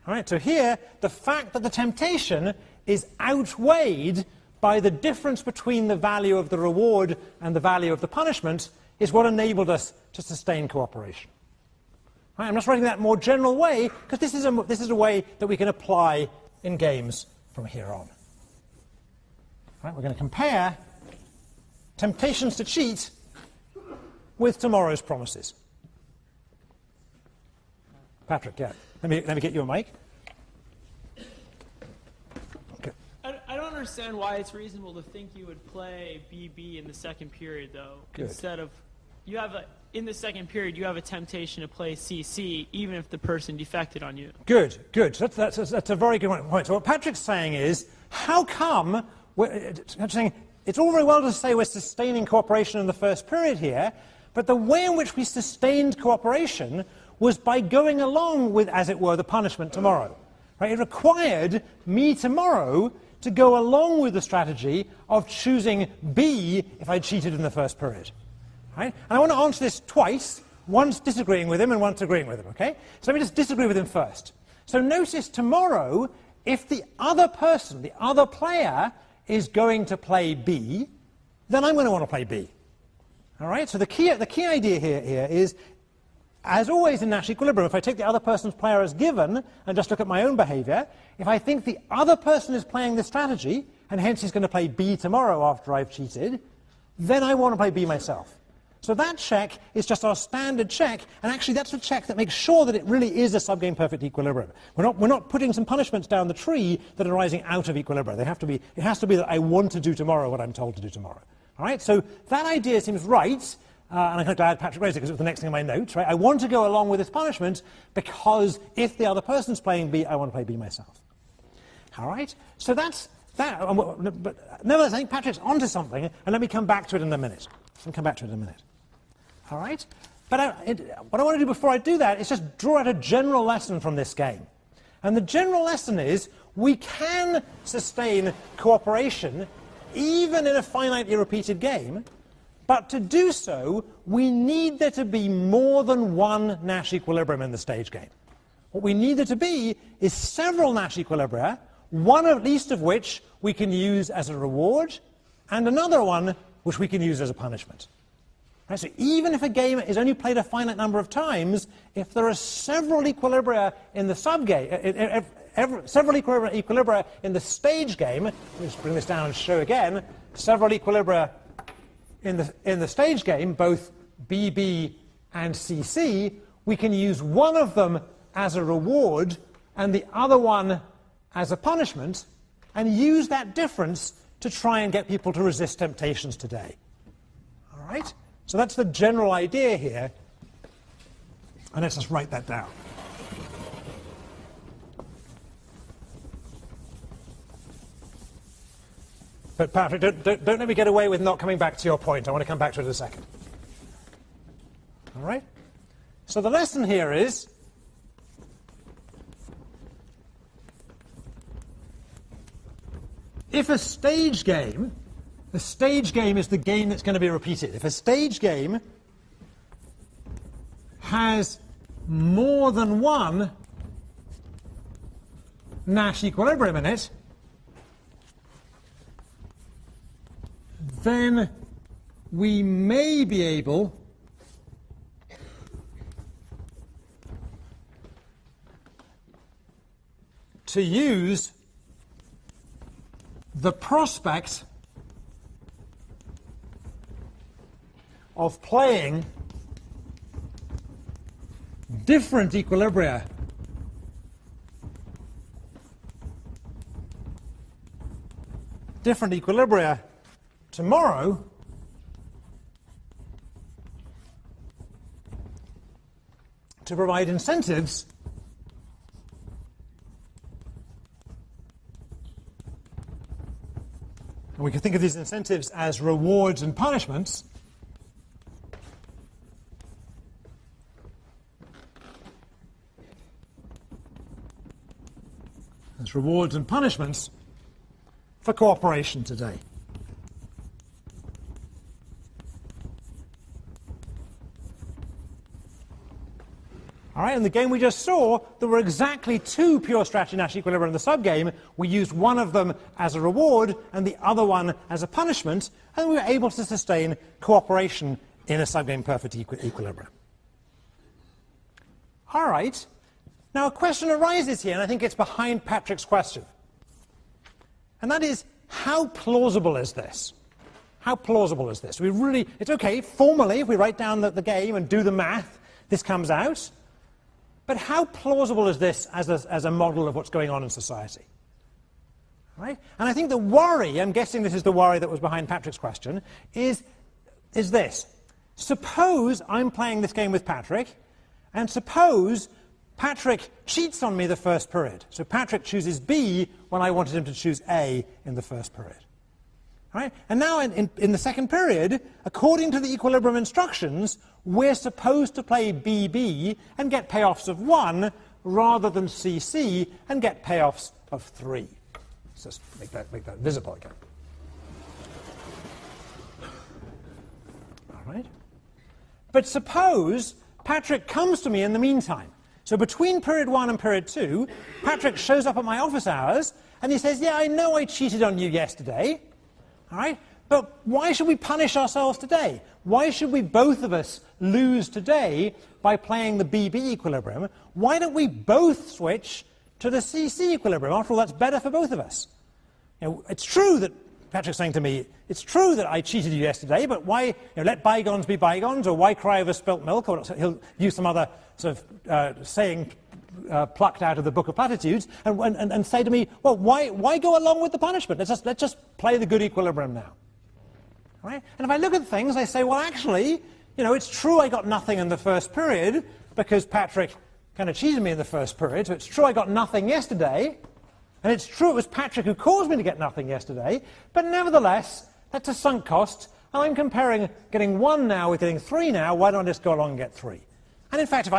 All right, so here, the fact that the temptation is outweighed by the difference between the value of the reward and the value of the punishment is what enabled us to sustain cooperation. Right, I'm just writing that more general way because this is a way that we can apply in games from here on. Right, we're going to compare temptations to cheat with tomorrow's promises. Patrick, yeah. Let me get you a mic. Okay. I don't understand why it's reasonable to think you would play BB in the second period, though. Good. Instead of, in the second period, you have a temptation to play CC, even if the person defected on you. Good, good. That's a very good point. So what Patrick's saying is, how come, it's all very well to say we're sustaining cooperation in the first period here, but the way in which we sustained cooperation was by going along with, as it were, the punishment tomorrow. Right? It required me tomorrow to go along with the strategy of choosing B if I cheated in the first period. Right? And I want to answer this twice, once disagreeing with him and once agreeing with him. Okay? So let me just disagree with him first. So notice tomorrow, if the other person, the other player, is going to play B, then I'm going to want to play B. All right? So the key idea here is, as always in Nash equilibrium, if I take the other person's player as given and just look at my own behavior, if I think the other person is playing this strategy, and hence he's going to play B tomorrow after I've cheated, then I want to play B myself. So that check is just our standard check, and actually that's the check that makes sure that it really is a subgame perfect equilibrium. We're not putting some punishments down the tree that are arising out of equilibrium. It has to be that I want to do tomorrow what I'm told to do tomorrow. All right, so that idea seems right. And I'm kind of glad Patrick raised it because it was the next thing in my notes, right? I want to go along with this punishment because if the other person's playing B, I want to play B myself. All right? So that's that. But nevertheless, I think Patrick's onto something, and let me come back to it in a minute. All right? But what I want to do before I do that is just draw out a general lesson from this game. And the general lesson is we can sustain cooperation even in a finitely repeated game, but to do so, we need there to be more than one Nash equilibrium in the stage game. What we need there to be is several Nash equilibria, one at least of which we can use as a reward, and another one which we can use as a punishment. Right, so even if a game is only played a finite number of times, if there are several equilibria in the subgame, several equilibria in the stage game, let me just bring this down and show again, several equilibria in the stage game, both BB and CC, we can use one of them as a reward and the other one as a punishment, and use that difference to try and get people to resist temptations today. All right? So that's the general idea here, and let's just write that down. But Patrick, don't let me get away with not coming back to your point. I want to come back to it in a second. All right? So the lesson here is if a stage game is the game that's going to be repeated. If a stage game has more than one Nash equilibrium in it, then we may be able to use the prospect of playing different equilibria tomorrow to provide incentives and we can think of these incentives as rewards and punishments. As rewards and punishments for cooperation today. All right, in the game we just saw, there were exactly two pure strategy Nash equilibria in the subgame. We used one of them as a reward and the other one as a punishment, and we were able to sustain cooperation in a subgame perfect equilibrium. All right, now a question arises here, and I think it's behind Patrick's question. And that is, how plausible is this? How plausible is this? It's okay, formally, if we write down the game and do the math, this comes out. But how plausible is this as a model of what's going on in society? Right? And I think the worry, I'm guessing this is the worry that was behind Patrick's question, is this. Suppose I'm playing this game with Patrick, and suppose Patrick cheats on me the first period. So Patrick chooses B when I wanted him to choose A in the first period. Right? And now in the second period, according to the equilibrium instructions, we're supposed to play BB and get payoffs of 1 rather than CC and get payoffs of 3. Let's just make that visible again. All right? But suppose Patrick comes to me in the meantime. So between period 1 and period 2, Patrick shows up at my office hours and he says, yeah, I know I cheated on you yesterday. All right? But why should we punish ourselves today? Why should we both of us lose today by playing the BB equilibrium? Why don't we both switch to the CC equilibrium? After all, that's better for both of us. You know, it's true that Patrick's saying to me, it's true that I cheated you yesterday, but why, let bygones be bygones, or why cry over spilt milk, or he'll use some other sort of saying plucked out of the Book of Platitudes, and say to me, well, why go along with the punishment? Let's just play the good equilibrium now. Right? And if I look at things, I say, well, actually, it's true I got nothing in the first period because Patrick kind of cheated me in the first period, so it's true I got nothing yesterday, and it's true it was Patrick who caused me to get nothing yesterday, but nevertheless, that's a sunk cost. I'm comparing getting 1 now with getting 3 now, why don't I just go along and get 3? And in fact,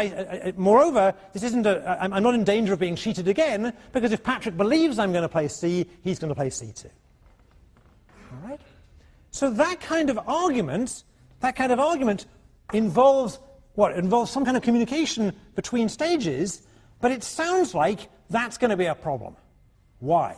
moreover, this isn't I'm not in danger of being cheated again, because if Patrick believes I'm going to play C, he's going to play C too. All right? So that kind of argument involves what? It involves some kind of communication between stages, but it sounds like that's going to be a problem. Why?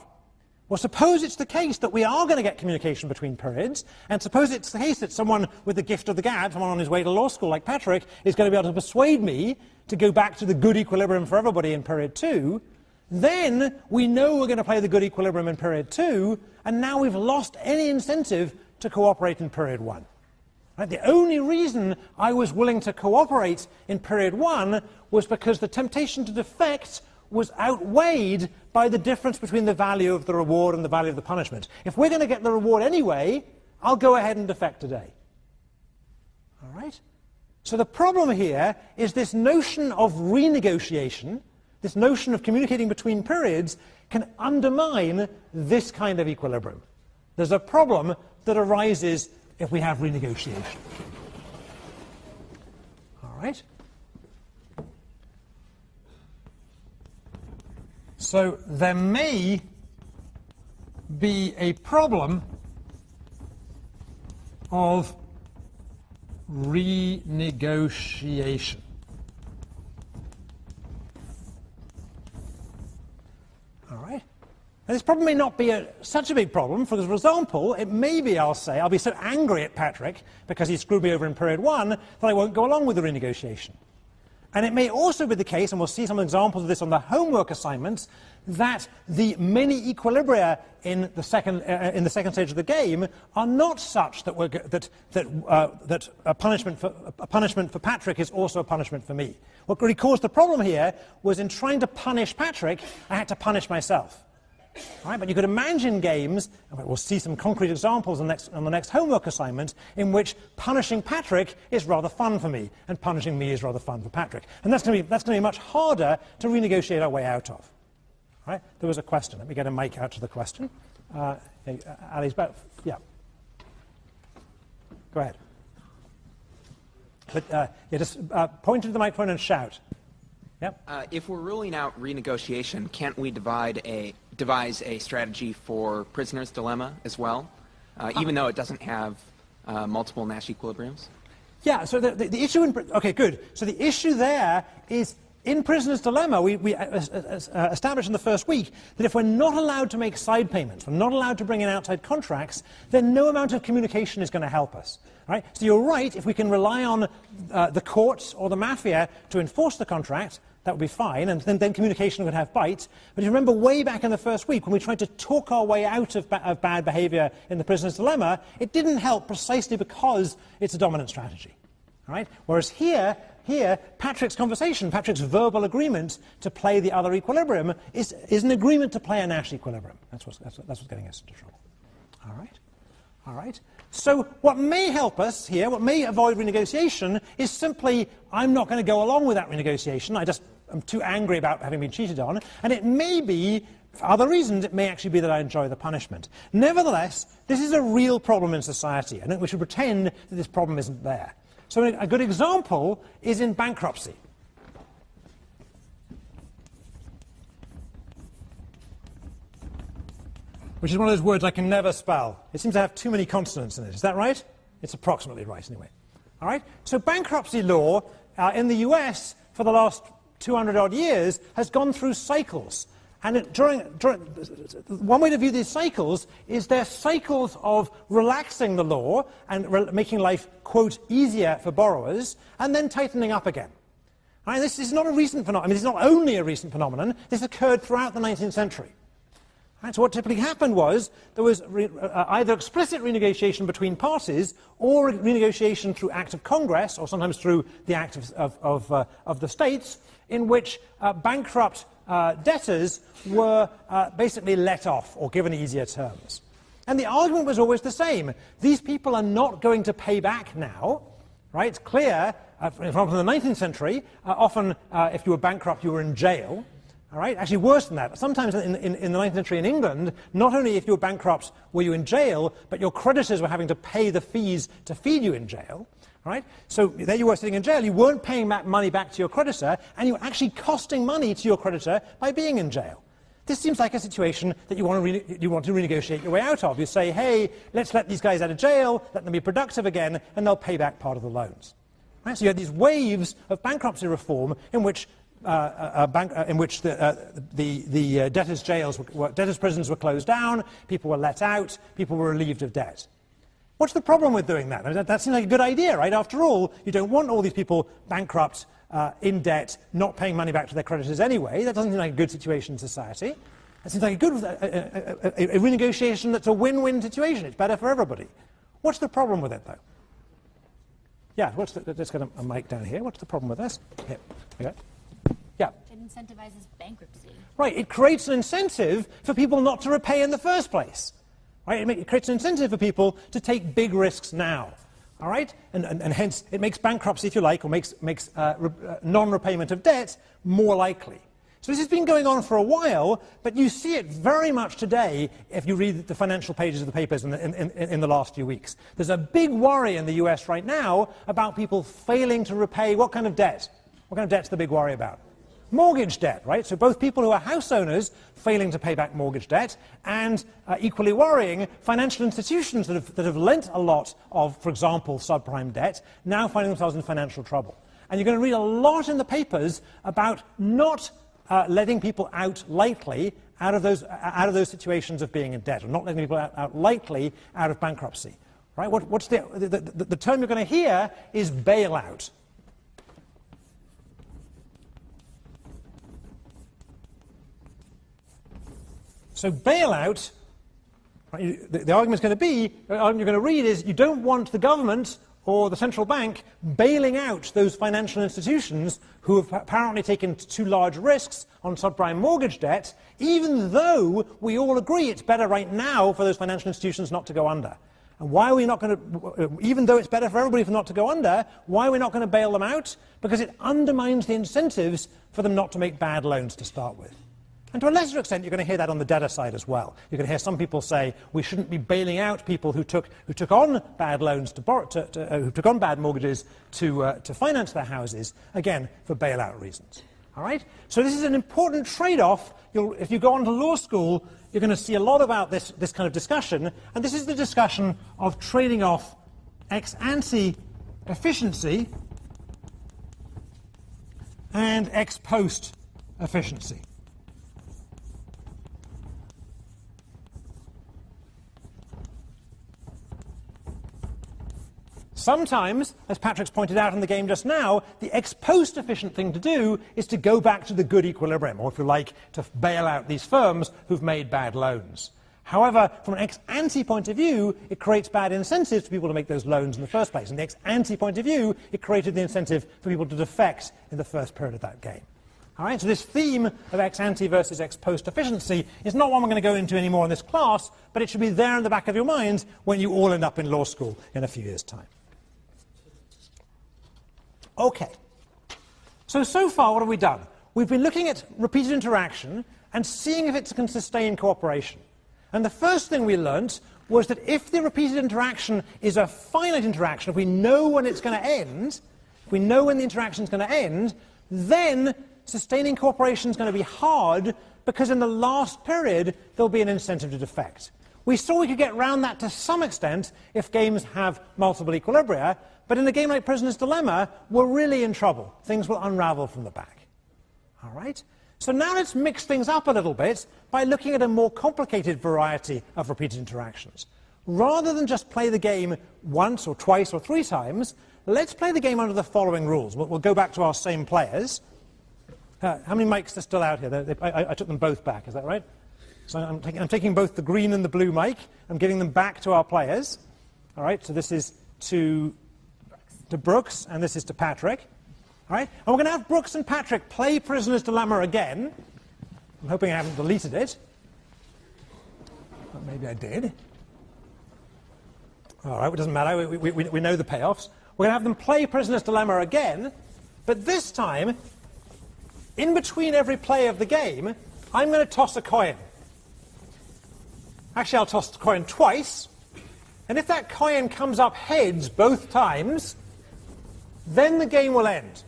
Well, suppose it's the case that we are going to get communication between periods, and suppose it's the case that someone with the gift of the gab, someone on his way to law school like Patrick, is going to be able to persuade me to go back to the good equilibrium for everybody in period 2, then we know we're going to play the good equilibrium in period 2, and now we've lost any incentive to cooperate in period 1. Right? The only reason I was willing to cooperate in period 1 was because the temptation to defect was outweighed by the difference between the value of the reward and the value of the punishment. If we're going to get the reward anyway, I'll go ahead and defect today. All right? So the problem here is this notion of renegotiation, this notion of communicating between periods, can undermine this kind of equilibrium. There's a problem that arises if we have renegotiation. All right? So there may be a problem of renegotiation. All right? And this problem may not be such a big problem. For example, it may be, I'll be so angry at Patrick because he screwed me over in period 1 that I won't go along with the renegotiation. And it may also be the case, and we'll see some examples of this on the homework assignments, that the many equilibria in the second stage of the game are not such that a punishment for Patrick is also a punishment for me. What really caused the problem here was in trying to punish Patrick, I had to punish myself. Right, but you could imagine games, and we'll see some concrete examples on the next homework assignment, in which punishing Patrick is rather fun for me, and punishing me is rather fun for Patrick. And that's going to be much harder to renegotiate our way out of. Right? There was a question. Let me get a mic out to the question. Ali's back. Yeah. Go ahead. But just point to the microphone and shout. Yep. If we're ruling out renegotiation, can't we devise a strategy for prisoner's dilemma as well, even though it doesn't have multiple Nash equilibriums? Yeah, so the issue okay, good. So the issue there is in prisoner's dilemma, we established in the first week that if we're not allowed to make side payments, we're not allowed to bring in outside contracts, then no amount of communication is going to help us. Right? So you're right, if we can rely on the courts or the mafia to enforce the contract, that would be fine, and then communication would have bite. But you remember way back in the first week when we tried to talk our way out of bad behaviour in the prisoner's dilemma, it didn't help precisely because it's a dominant strategy. All right? Whereas here, Patrick's verbal agreement to play the other equilibrium is an agreement to play a Nash equilibrium. That's what's getting us into trouble. All right? All right? So what may help us here, what may avoid renegotiation, is simply I'm not going to go along with that renegotiation. I'm too angry about having been cheated on. And it may be, for other reasons, it may actually be that I enjoy the punishment. Nevertheless, this is a real problem in society, and we should pretend that this problem isn't there. So a good example is in bankruptcy. Which is one of those words I can never spell. It seems to have too many consonants in it. Is that right? It's approximately right, anyway. All right? So bankruptcy law in the US for the last 200-odd years has gone through cycles. And one way to view these cycles is they're cycles of relaxing the law and making life, quote, easier for borrowers, and then tightening up again. All right? This is not a recent phenomenon. I mean, it's not only a recent phenomenon. This occurred throughout the 19th century. Right, so what typically happened was there was either explicit renegotiation between parties or renegotiation through act of Congress or sometimes through the act of the states in which bankrupt debtors were basically let off or given easier terms. And the argument was always the same. These people are not going to pay back now. Right? It's clear, from the 19th century, often if you were bankrupt you were in jail. All right, actually worse than that. Sometimes in the 19th century in England, not only if you were bankrupt were you in jail, but your creditors were having to pay the fees to feed you in jail. All right, so there you were sitting in jail. You weren't paying money back to your creditor, and you were actually costing money to your creditor by being in jail. This seems like a situation that you want to renegotiate your way out of. You say, hey, let's let these guys out of jail, let them be productive again, and they'll pay back part of the loans. Right? So you had these waves of bankruptcy reform in which the debtors' debtors' prisons were closed down, people were let out, people were relieved of debt. What's the problem with doing that? I mean, that seems like a good idea, right? After all, you don't want all these people bankrupt, in debt, not paying money back to their creditors anyway. That doesn't seem like a good situation in society. That seems like a renegotiation that's a win-win situation. It's better for everybody. What's the problem with it, though? Yeah, let's get a mic down here. What's the problem with this? Here, okay. Yeah. It incentivizes bankruptcy. Right, it creates an incentive for people not to repay in the first place. Right, it creates an incentive for people to take big risks now. All right, and hence it makes bankruptcy, if you like, or makes non-repayment of debt more likely. So this has been going on for a while, but you see it very much today if you read the financial pages of the papers in the last few weeks. There's a big worry in the US right now about people failing to repay what kind of debt? What kind of debt's the big worry about? Mortgage debt, right? So both people who are house owners failing to pay back mortgage debt, and equally worrying, financial institutions that have lent a lot of, for example, subprime debt, now finding themselves in financial trouble. And you're going to read a lot in the papers about not letting people out lightly out of those situations of being in debt, or not letting people out lightly out of bankruptcy. Right? What's the term you're going to hear is bailout. So bailout, right, the argument's going to be, the argument you're going to read is you don't want the government or the central bank bailing out those financial institutions who have apparently taken too large risks on subprime mortgage debt, even though we all agree it's better right now for those financial institutions not to go under. And why are we not going to, even though it's better for everybody not to go under, why are we not going to bail them out? Because it undermines the incentives for them not to make bad loans to start with. And to a lesser extent, you're going to hear that on the debtor side as well. You're going to hear some people say we shouldn't be bailing out people who took on bad loans who took on bad mortgages to finance their houses, again for bailout reasons. All right. So this is an important trade-off. If you go on to law school, you're going to see a lot about this kind of discussion, and this is the discussion of trading off ex-ante efficiency and ex-post efficiency. Sometimes, as Patrick's pointed out in the game just now, the ex-post efficient thing to do is to go back to the good equilibrium, or if you like, to bail out these firms who've made bad loans. However, from an ex-ante point of view, it creates bad incentives for people to make those loans in the first place. And the ex-ante point of view, it created the incentive for people to defect in the first period of that game. All right, so this theme of ex-ante versus ex-post efficiency is not one we're going to go into anymore in this class, but it should be there in the back of your minds when you all end up in law school in a few years' time. Okay, so far what have we done? We've been looking at repeated interaction and seeing if it can sustain cooperation. And the first thing we learnt was that if the repeated interaction is a finite interaction, if we know when it's going to end, if we know when the interaction is going to end, then sustaining cooperation is going to be hard because in the last period there'll be an incentive to defect. We saw we could get around that to some extent if games have multiple equilibria, but in a game like Prisoner's Dilemma, we're really in trouble. Things will unravel from the back. All right? So now let's mix things up a little bit by looking at a more complicated variety of repeated interactions. Rather than just play the game once or twice or three times, let's play the game under the following rules. We'll go back to our same players. How many mics are still out here? I took them both back, is that right? So I'm taking both the green and the blue mic. I'm giving them back to our players. All right, so this is to Brooks, and this is to Patrick. All right, and we're going to have Brooks and Patrick play Prisoner's Dilemma again. I'm hoping I haven't deleted it. But maybe I did. All right, it doesn't matter. We know the payoffs. We're going to have them play Prisoner's Dilemma again, but this time in between every play of the game, I'm going to toss a coin. Actually, I'll toss the coin twice. And if that coin comes up heads both times, then the game will end.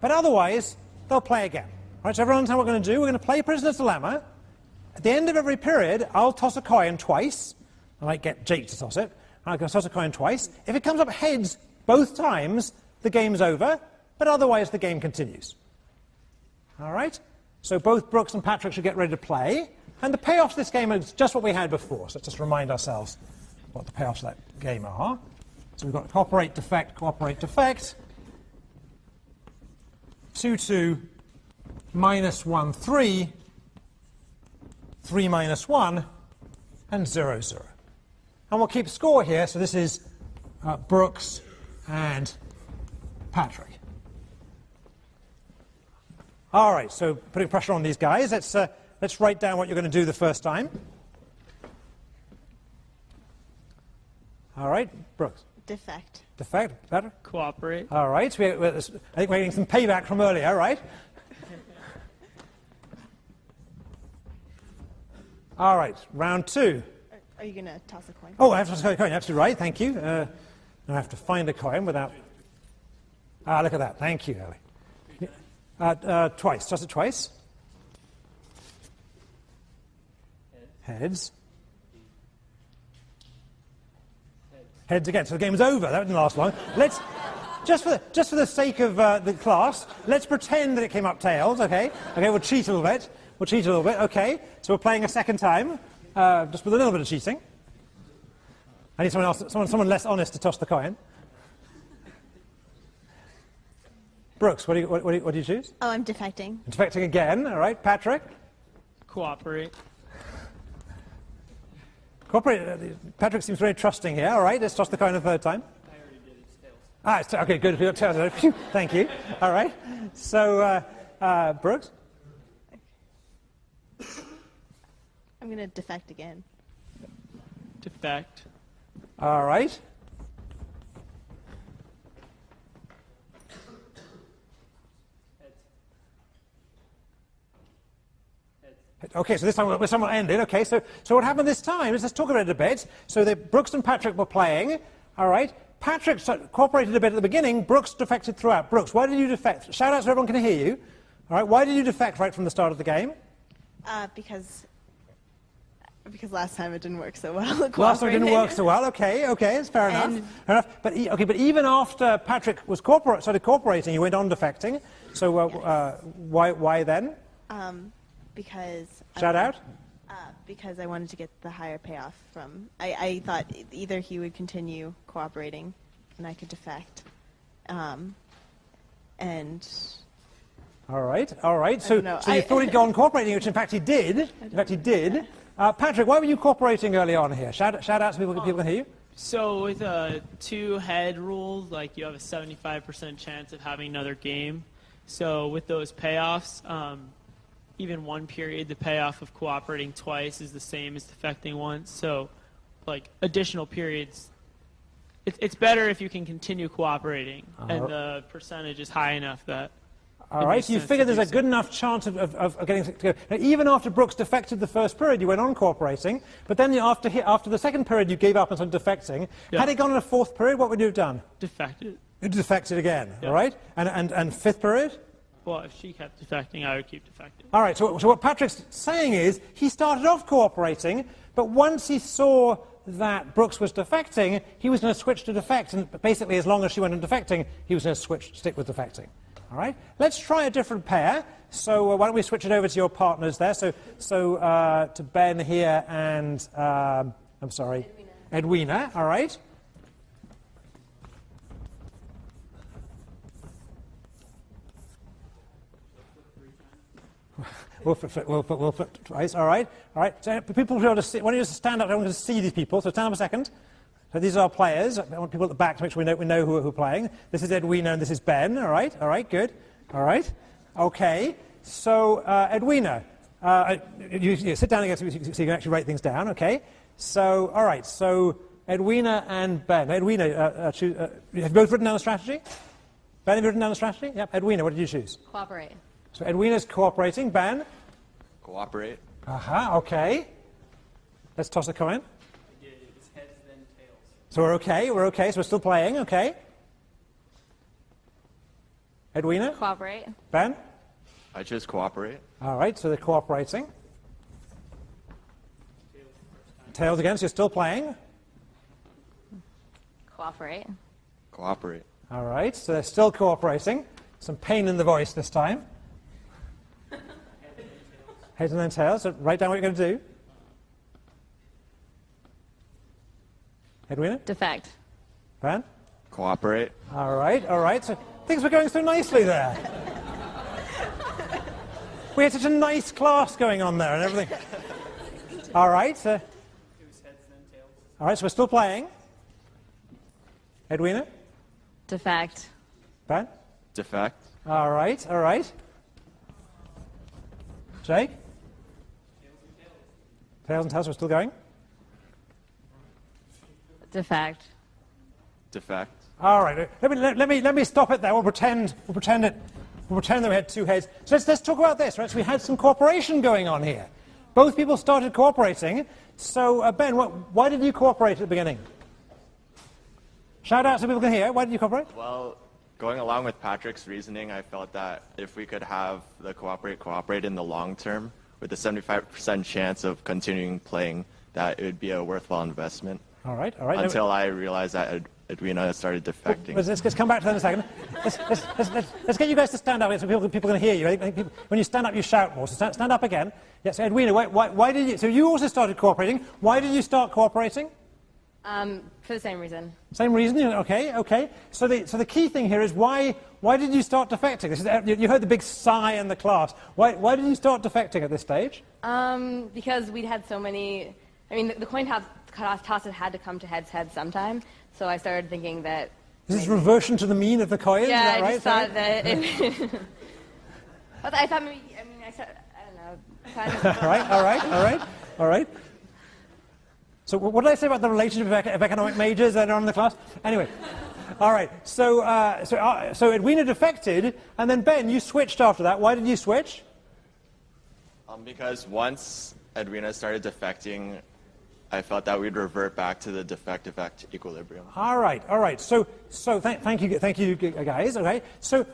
But otherwise, they'll play again. Right, so everyone understand what we're going to do? We're going to play Prisoner's Dilemma. At the end of every period, I'll toss a coin twice. I might get Jake to toss it. I'm going to toss a coin twice. If it comes up heads both times, the game's over. But otherwise, the game continues. All right? So both Brooks and Patrick should get ready to play. And the payoffs of this game are just what we had before. So let's just remind ourselves what the payoffs of that game are. So we've got cooperate, defect, 2-2, -1, 3, 3 -1, and 0-0. And we'll keep score here. So this is Brooks and Patrick. All right, so putting pressure on these guys. Let's write down what you're going to do the first time. All right, Brooks. Defect. Defect, better? Cooperate. All right, I think we're getting some payback from earlier, right? All right, round 2. Are you going to toss a coin? Oh, I have to toss a coin, absolutely right, thank you. Now I have to find a coin without... Ah, look at that, thank you, Ellie. Twice, toss it twice. Heads. Heads again. So the game is over. That didn't last long. Let's just for the sake of the class, let's pretend that it came up tails. Okay. Okay. We'll cheat a little bit. Okay. So we're playing a second time, just with a little bit of cheating. I need someone else, someone less honest to toss the coin. Brooks, what do you choose? Oh, I'm defecting. Defecting again. All right. Patrick. Cooperate. Cooperate. Patrick seems very trusting here. All right, let's toss the coin a third time. I already did it. Tails. Ah, okay, good. We got tails. Thank you. All right. So, Brooks? I'm going to defect again. Defect. All right. Okay, so this time we'll end it. Okay, so what happened this time is, let's talk about it a bit. So Brooks and Patrick were playing. All right. Patrick cooperated a bit at the beginning. Brooks defected throughout. Brooks, why did you defect? Shout out so everyone can hear you. All right. Why did you defect right from the start of the game? Because last time it didn't work so well. Last time it didn't work so well. Okay, it's fair enough. But even after Patrick was started cooperating, you went on defecting. So yes. Why then? Because Shout out? Because I wanted to get the higher payoff from... I thought either he would continue cooperating and I could defect. And... All right. So you thought he'd go on cooperating, which in fact he did. Patrick, why were you cooperating early on here? Shout out so people can hear you. So with a 2-head rule, like you have a 75% chance of having another game. So with those payoffs... even one period, the payoff of cooperating twice is the same as defecting once. So, like, additional periods, it's better if you can continue cooperating, and the percentage is high enough that... All right, so you figure there's a good enough chance of getting to go. Now, even after Brooks defected the first period, you went on cooperating, but then after the second period, you gave up and started defecting. Yeah. Had it gone in a fourth period, what would you have done? Defected. You'd defected again, yeah. All right? And fifth period? Well, if she kept defecting, I would keep defecting. All right, so what Patrick's saying is he started off cooperating, but once he saw that Brooks was defecting, he was going to switch to defect, and basically as long as she went on defecting, he was going to stick with defecting. All right, let's try a different pair. So why don't we switch it over to your partners there? So to Ben here and, Edwina, all right? We'll flip twice. All right. So people who want to see, why don't you just stand up? I want to see these people. So stand up a second. So these are our players. I want people at the back to make sure we know who are playing. This is Edwina and this is Ben. All right. Good. All right. Okay. So Edwina, you sit down again so you can actually write things down. Okay. So all right. So Edwina and Ben. Edwina, have you both written down the strategy? Ben, have you written down the strategy? Yep. Edwina, what did you choose? Cooperate. So Edwina's cooperating. Ben? Cooperate. Okay. Let's toss a coin. It's heads, then tails. So we're okay, so we're still playing, okay. Edwina? Cooperate. Ben? I choose cooperate. All right, so they're cooperating. Tails again, so you're still playing. Cooperate. Cooperate. All right, so they're still cooperating. Some pain in the voice this time. Heads and then tails, so write down what you're going to do. Edwina? Defect. Ben? Cooperate. All right, so things were going so nicely there. We had such a nice class going on there and everything. All right, so... It was heads, then tails. All right, so we're still playing. Edwina? Defect. Ben? Defect. All right. Jake? Tails and tails, we're still going. Defect. Defect. All right, let me stop it there. We'll pretend that we had two heads. So let's talk about this, right? So we had some cooperation going on here. Both people started cooperating. So Ben, why did you cooperate at the beginning? Shout out so people can hear. Why did you cooperate? Well, going along with Patrick's reasoning, I felt that if we could have the cooperate in the long term, with a 75% chance of continuing playing, that it would be a worthwhile investment. All right. Until I realized that Edwina started defecting. Let's come back to that in a second. Let's get you guys to stand up so people can hear you. I think when you stand up, you shout more. So stand up again. Yes, Edwina, why did you... So you also started cooperating. Why did you start cooperating? For the same reason. Same reason? Okay. So the key thing here is why did you start defecting? You heard the big sigh in the class. Why did you start defecting at this stage? Because we'd had so many... I mean, the coin toss had to come to heads sometime, so I started thinking that... Is this reversion to the mean of the coin? Yeah, is that right? I just thought that... I thought maybe... I don't know. All right. So what did I say about the relationship of economic majors that are in the class? Anyway, all right. So Edwina defected, and then Ben, you switched after that. Why did you switch? Because once Edwina started defecting, I felt that we'd revert back to the defect-effect equilibrium. All right. So thank you guys. Okay. So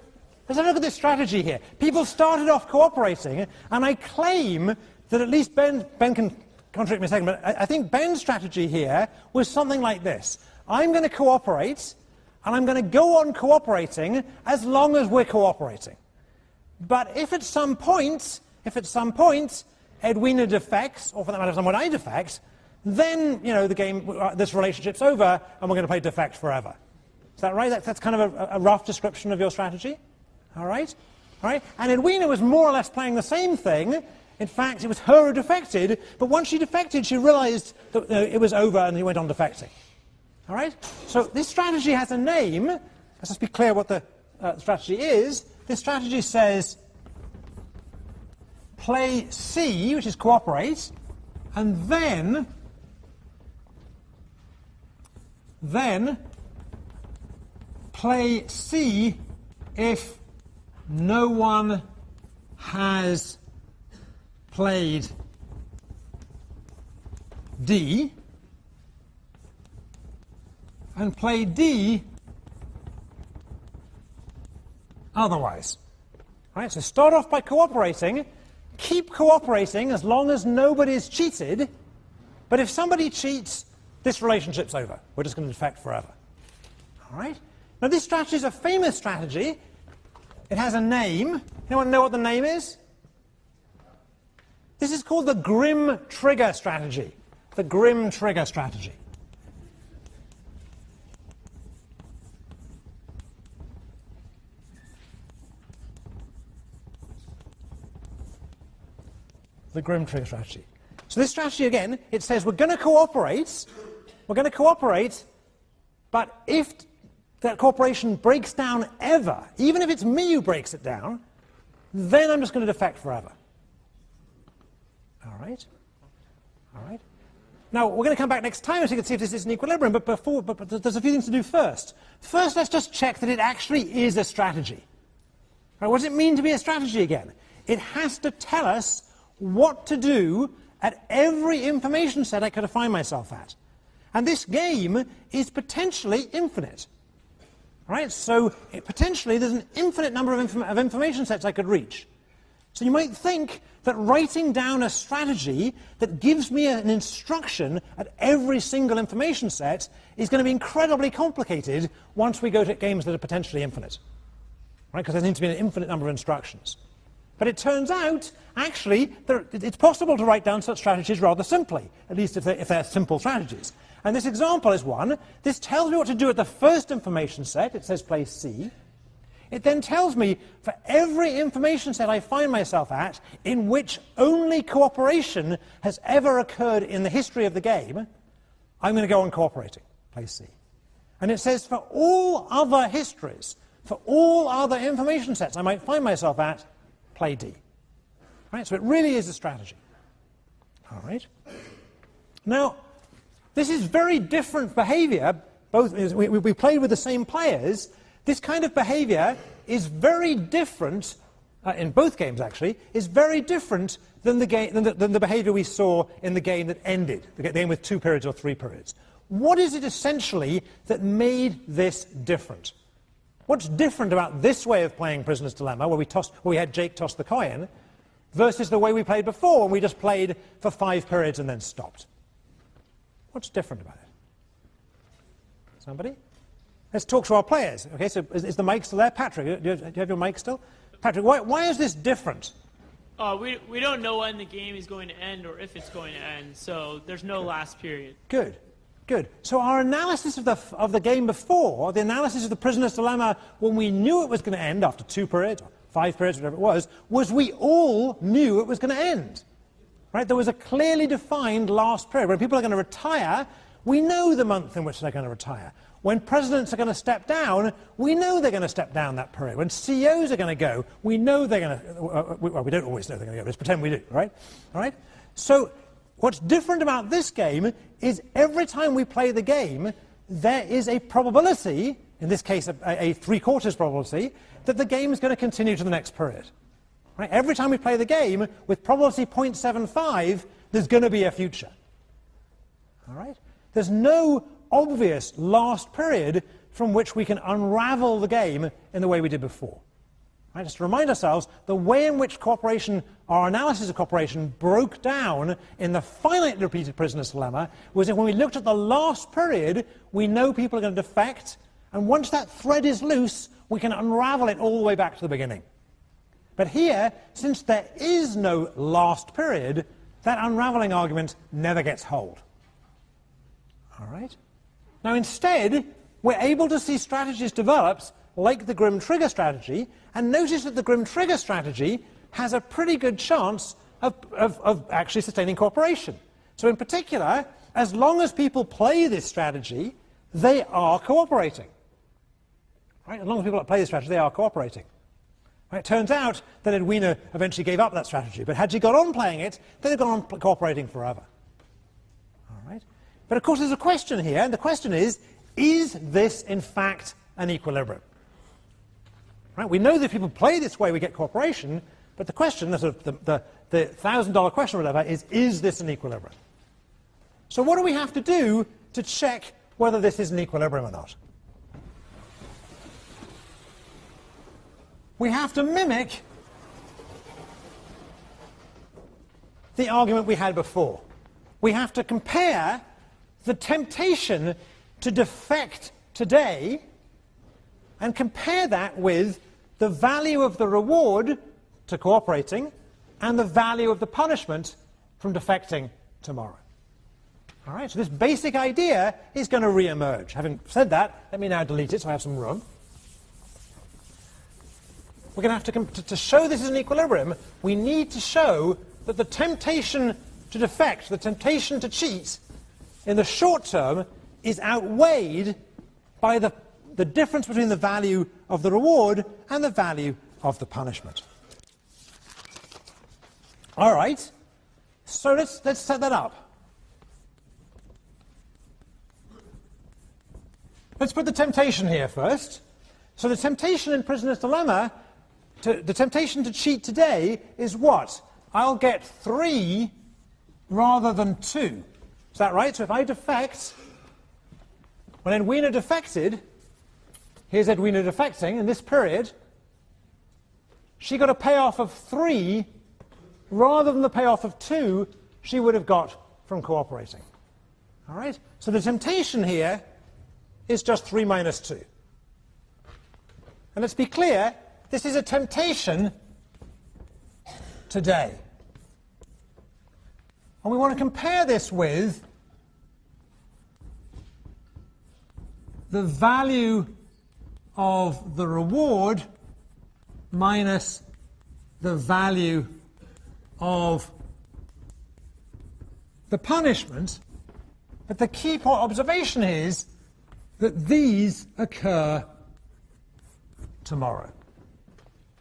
let's have a look at this strategy here. People started off cooperating, and I claim that at least Ben can contradict me a second, but I think Ben's strategy here was something like this. I'm going to cooperate, and I'm going to go on cooperating as long as we're cooperating. But if at some point Edwina defects, or for that matter, someone I defect, then, the game, this relationship's over, and we're going to play defect forever. Is that right? That's kind of a rough description of your strategy? All right? And Edwina was more or less playing the same thing. In fact, it was her who defected, but once she defected, she realized that it was over, and he went on defecting. All right? So this strategy has a name. Let's just be clear what the strategy is. This strategy says play C, which is cooperate, and then play C if no one has played D, and play D otherwise. Right, so start off by cooperating, keep cooperating as long as nobody's cheated, but if somebody cheats, this relationship's over. We're just going to defect forever. All right? Now this strategy is a famous strategy. It has a name. Anyone know what the name is? This is called the Grim Trigger strategy. The Grim Trigger strategy. The Grim Trigger strategy. So this strategy, again, it says we're going to cooperate, but if that cooperation breaks down ever, even if it's me who breaks it down, then I'm just going to defect forever. All right? Now, we're going to come back next time so you can see if this is an equilibrium, but there's a few things to do first. First, let's just check that it actually is a strategy. Right, what does it mean to be a strategy again? It has to tell us what to do at every information set I could find myself at. And this game is potentially infinite. Right? So potentially there's an infinite number of information sets I could reach. So you might think that writing down a strategy that gives me an instruction at every single information set is going to be incredibly complicated once we go to games that are potentially infinite. Right? Because there needs to be an infinite number of instructions. But it turns out, actually, it's possible to write down such strategies rather simply, at least if they're simple strategies. And this example is one. This tells me what to do at the first information set. It says play C. It then tells me for every information set I find myself at in which only cooperation has ever occurred in the history of the game, I'm going to go on cooperating, play C. And it says for all other histories, for all other information sets I might find myself at, play D. Right? So it really is a strategy. All right. Now, this is very different behavior. Both we played with the same players. This kind of behavior is very different, in both games actually, is very different than the behavior we saw in the game that ended, the game with 2 periods or 3 periods. What is it essentially that made this different? What's different about this way of playing Prisoner's Dilemma, where we had Jake toss the coin, versus the way we played before, when we just played for 5 periods and then stopped? What's different about it? Somebody? Let's talk to our players. Okay, so is the mic still there? Patrick, do you have your mic still? Patrick, why is this different? We don't know when the game is going to end or if it's going to end, so there's no last period. Good. Good. So our analysis of the game before, the analysis of the Prisoner's Dilemma when we knew it was going to end after 2 periods, or 5 periods, whatever it was we all knew it was going to end. Right? There was a clearly defined last period. When people are going to retire, we know the month in which they're going to retire. When presidents are going to step down, we know they're going to step down that period. When CEOs are going to go, we know they're going to... Well, we don't always know they're going to go, let's pretend we do, right? All right? So what's different about this game is every time we play the game, there is a probability, in this case a 3/4 probability, that the game is going to continue to the next period. Right? Every time we play the game, with probability 0.75, there's going to be a future. All right? There's no obvious last period from which we can unravel the game in the way we did before. Right? Just to remind ourselves, the way in which cooperation, our analysis of cooperation, broke down in the finitely repeated Prisoner's Dilemma was that when we looked at the last period, we know people are going to defect, and once that thread is loose, we can unravel it all the way back to the beginning. But here, since there is no last period, that unraveling argument never gets hold. All right? Now, instead, we're able to see strategies developed like the Grim Trigger strategy, and notice that the Grim Trigger strategy has a pretty good chance of actually sustaining cooperation. So in particular, as long as people play this strategy, they are cooperating. Right? As long as people play this strategy, they are cooperating. Right? It turns out that Edwina eventually gave up that strategy, but had she got on playing it, they'd have gone on cooperating forever. All right? But of course there's a question here, and the question is this in fact an equilibrium? Right? We know that if people play this way we get cooperation, but the question, the $1,000 question or whatever, is this an equilibrium? So what do we have to do to check whether this is an equilibrium or not? We have to mimic the argument we had before. We have to compare the temptation to defect today and compare that with the value of the reward to cooperating and the value of the punishment from defecting tomorrow. All right, so this basic idea is going to re-emerge. Having said that, let me now delete it so I have some room. We're going to have to show this is an equilibrium, we need to show that the temptation to defect, the temptation to cheat, in the short term is outweighed by the difference between the value of the reward and the value of the punishment. All right, so let's set that up. let's put the temptation here first. So the temptation in Prisoner's Dilemma, the temptation to cheat today is what? I'll get 3 rather than 2. Is that right? So if I defect, when Edwina defected, here's Edwina defecting in this period, she got a payoff of 3 rather than the payoff of 2 she would have got from cooperating. All right? So the temptation here is just 3 minus 2. And let's be clear, this is a temptation today. And we want to compare this with the value of the reward minus the value of the punishment. But the key point observation is that these occur tomorrow.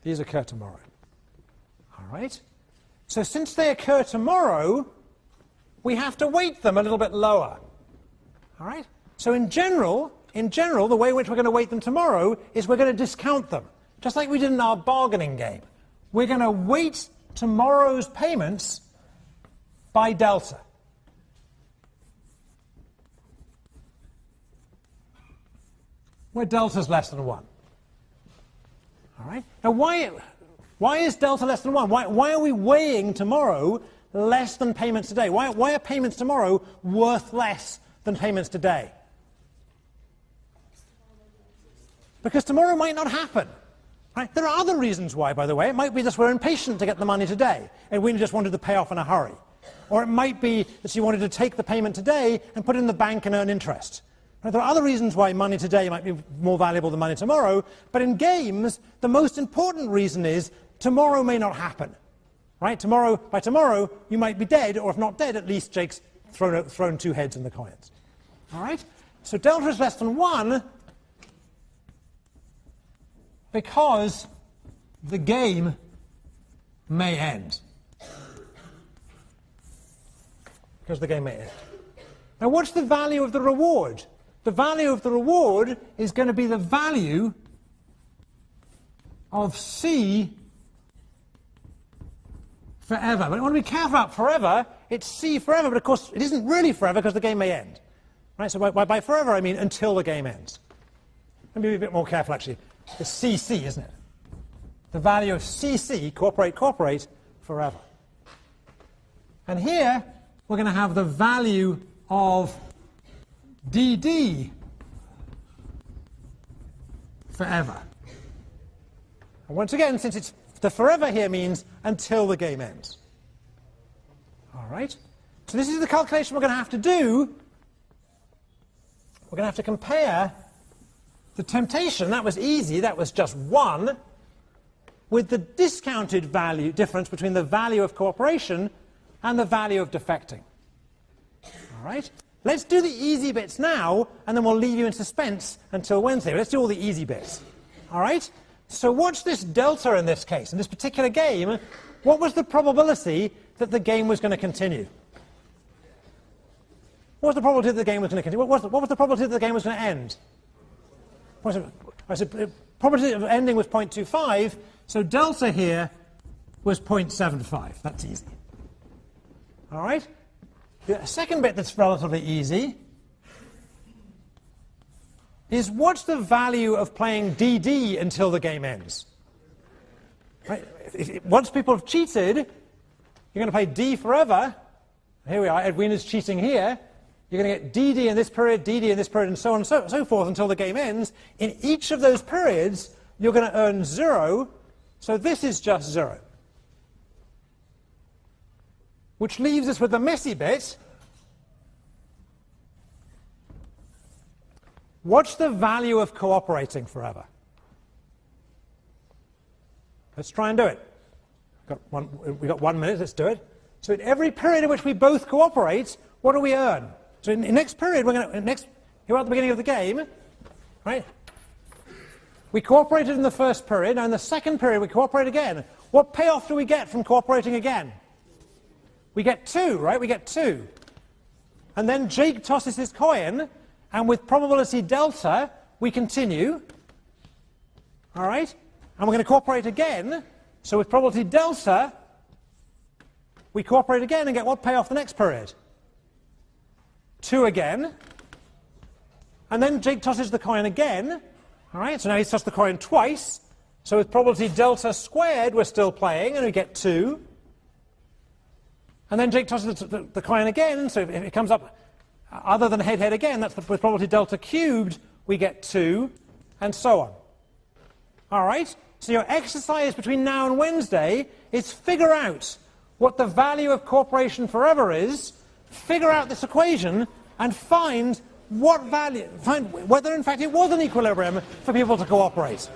These occur tomorrow. All right? So since they occur tomorrow, we have to weight them a little bit lower. All right? So in general, the way in which we're going to weight them tomorrow is we're going to discount them, just like we did in our bargaining game. We're going to weight tomorrow's payments by delta. Where delta is less than 1. All right? Now, why is delta less than 1? Why are we weighing tomorrow less than payments today? Why are payments tomorrow worth less than payments today? Because tomorrow might not happen. Right? There are other reasons why, by the way. It might be just we're impatient to get the money today, and we just wanted to pay off in a hurry. Or it might be that she wanted to take the payment today and put it in the bank and earn interest. Right? There are other reasons why money today might be more valuable than money tomorrow, but in games, the most important reason is tomorrow may not happen. Right? By tomorrow, you might be dead, or if not dead, at least Jake's thrown 2 heads in the coins. All right? So delta is less than 1 because the game may end. Because the game may end. Now, what's the value of the reward? The value of the reward is going to be the value of C forever. But I want to be careful about forever. It's C forever, but of course it isn't really forever because the game may end. Right? So by forever I mean until the game ends. Let me be a bit more careful actually. It's CC, isn't it? The value of CC, cooperate, forever. And here we're going to have the value of DD forever. And once again, since it's the forever here means until the game ends. All right? So this is the calculation we're going to have to do. We're going to have to compare the temptation, that was easy, that was just 1, with the discounted value difference between the value of cooperation and the value of defecting. All right? Let's do the easy bits now, and then we'll leave you in suspense until Wednesday. Let's do all the easy bits. All right? So what's this delta in this case? In this particular game, what was the probability that the game was going to continue? What was the probability that the game was going to continue? What was the probability that the game was going to end? I said probability of ending was 0.25, so delta here was 0.75. That's easy. All right? The second bit that's relatively easy is what's the value of playing DD until the game ends? Right? Once people have cheated, you're going to play D forever. Here we are, Edwina's cheating here. You're going to get DD in this period, DD in this period, and so on and so forth until the game ends. In each of those periods, you're going to earn 0, so this is just 0. Which leaves us with the messy bit. What's the value of cooperating forever? Let's try and do it. We've got 1 minute, let's do it. So in every period in which we both cooperate, what do we earn? So in the next period, here at the beginning of the game, right? We cooperated in the first period, now in the second period we cooperate again. What payoff do we get from cooperating again? We get 2, right? We get 2. And then Jake tosses his coin, And with probability delta, we continue. All right? And we're going to cooperate again. So with probability delta, we cooperate again and get what payoff the next period? 2 again. And then Jake tosses the coin again. All right, so now he's tossed the coin twice. So with probability delta squared, we're still playing, and we get 2. And then Jake tosses the coin again, so if it comes up other than head-head again, that's with probability delta cubed, we get 2, and so on. All right, so your exercise between now and Wednesday is figure out what the value of cooperation forever is, figure out this equation, and find what value, find whether in fact it was an equilibrium for people to cooperate.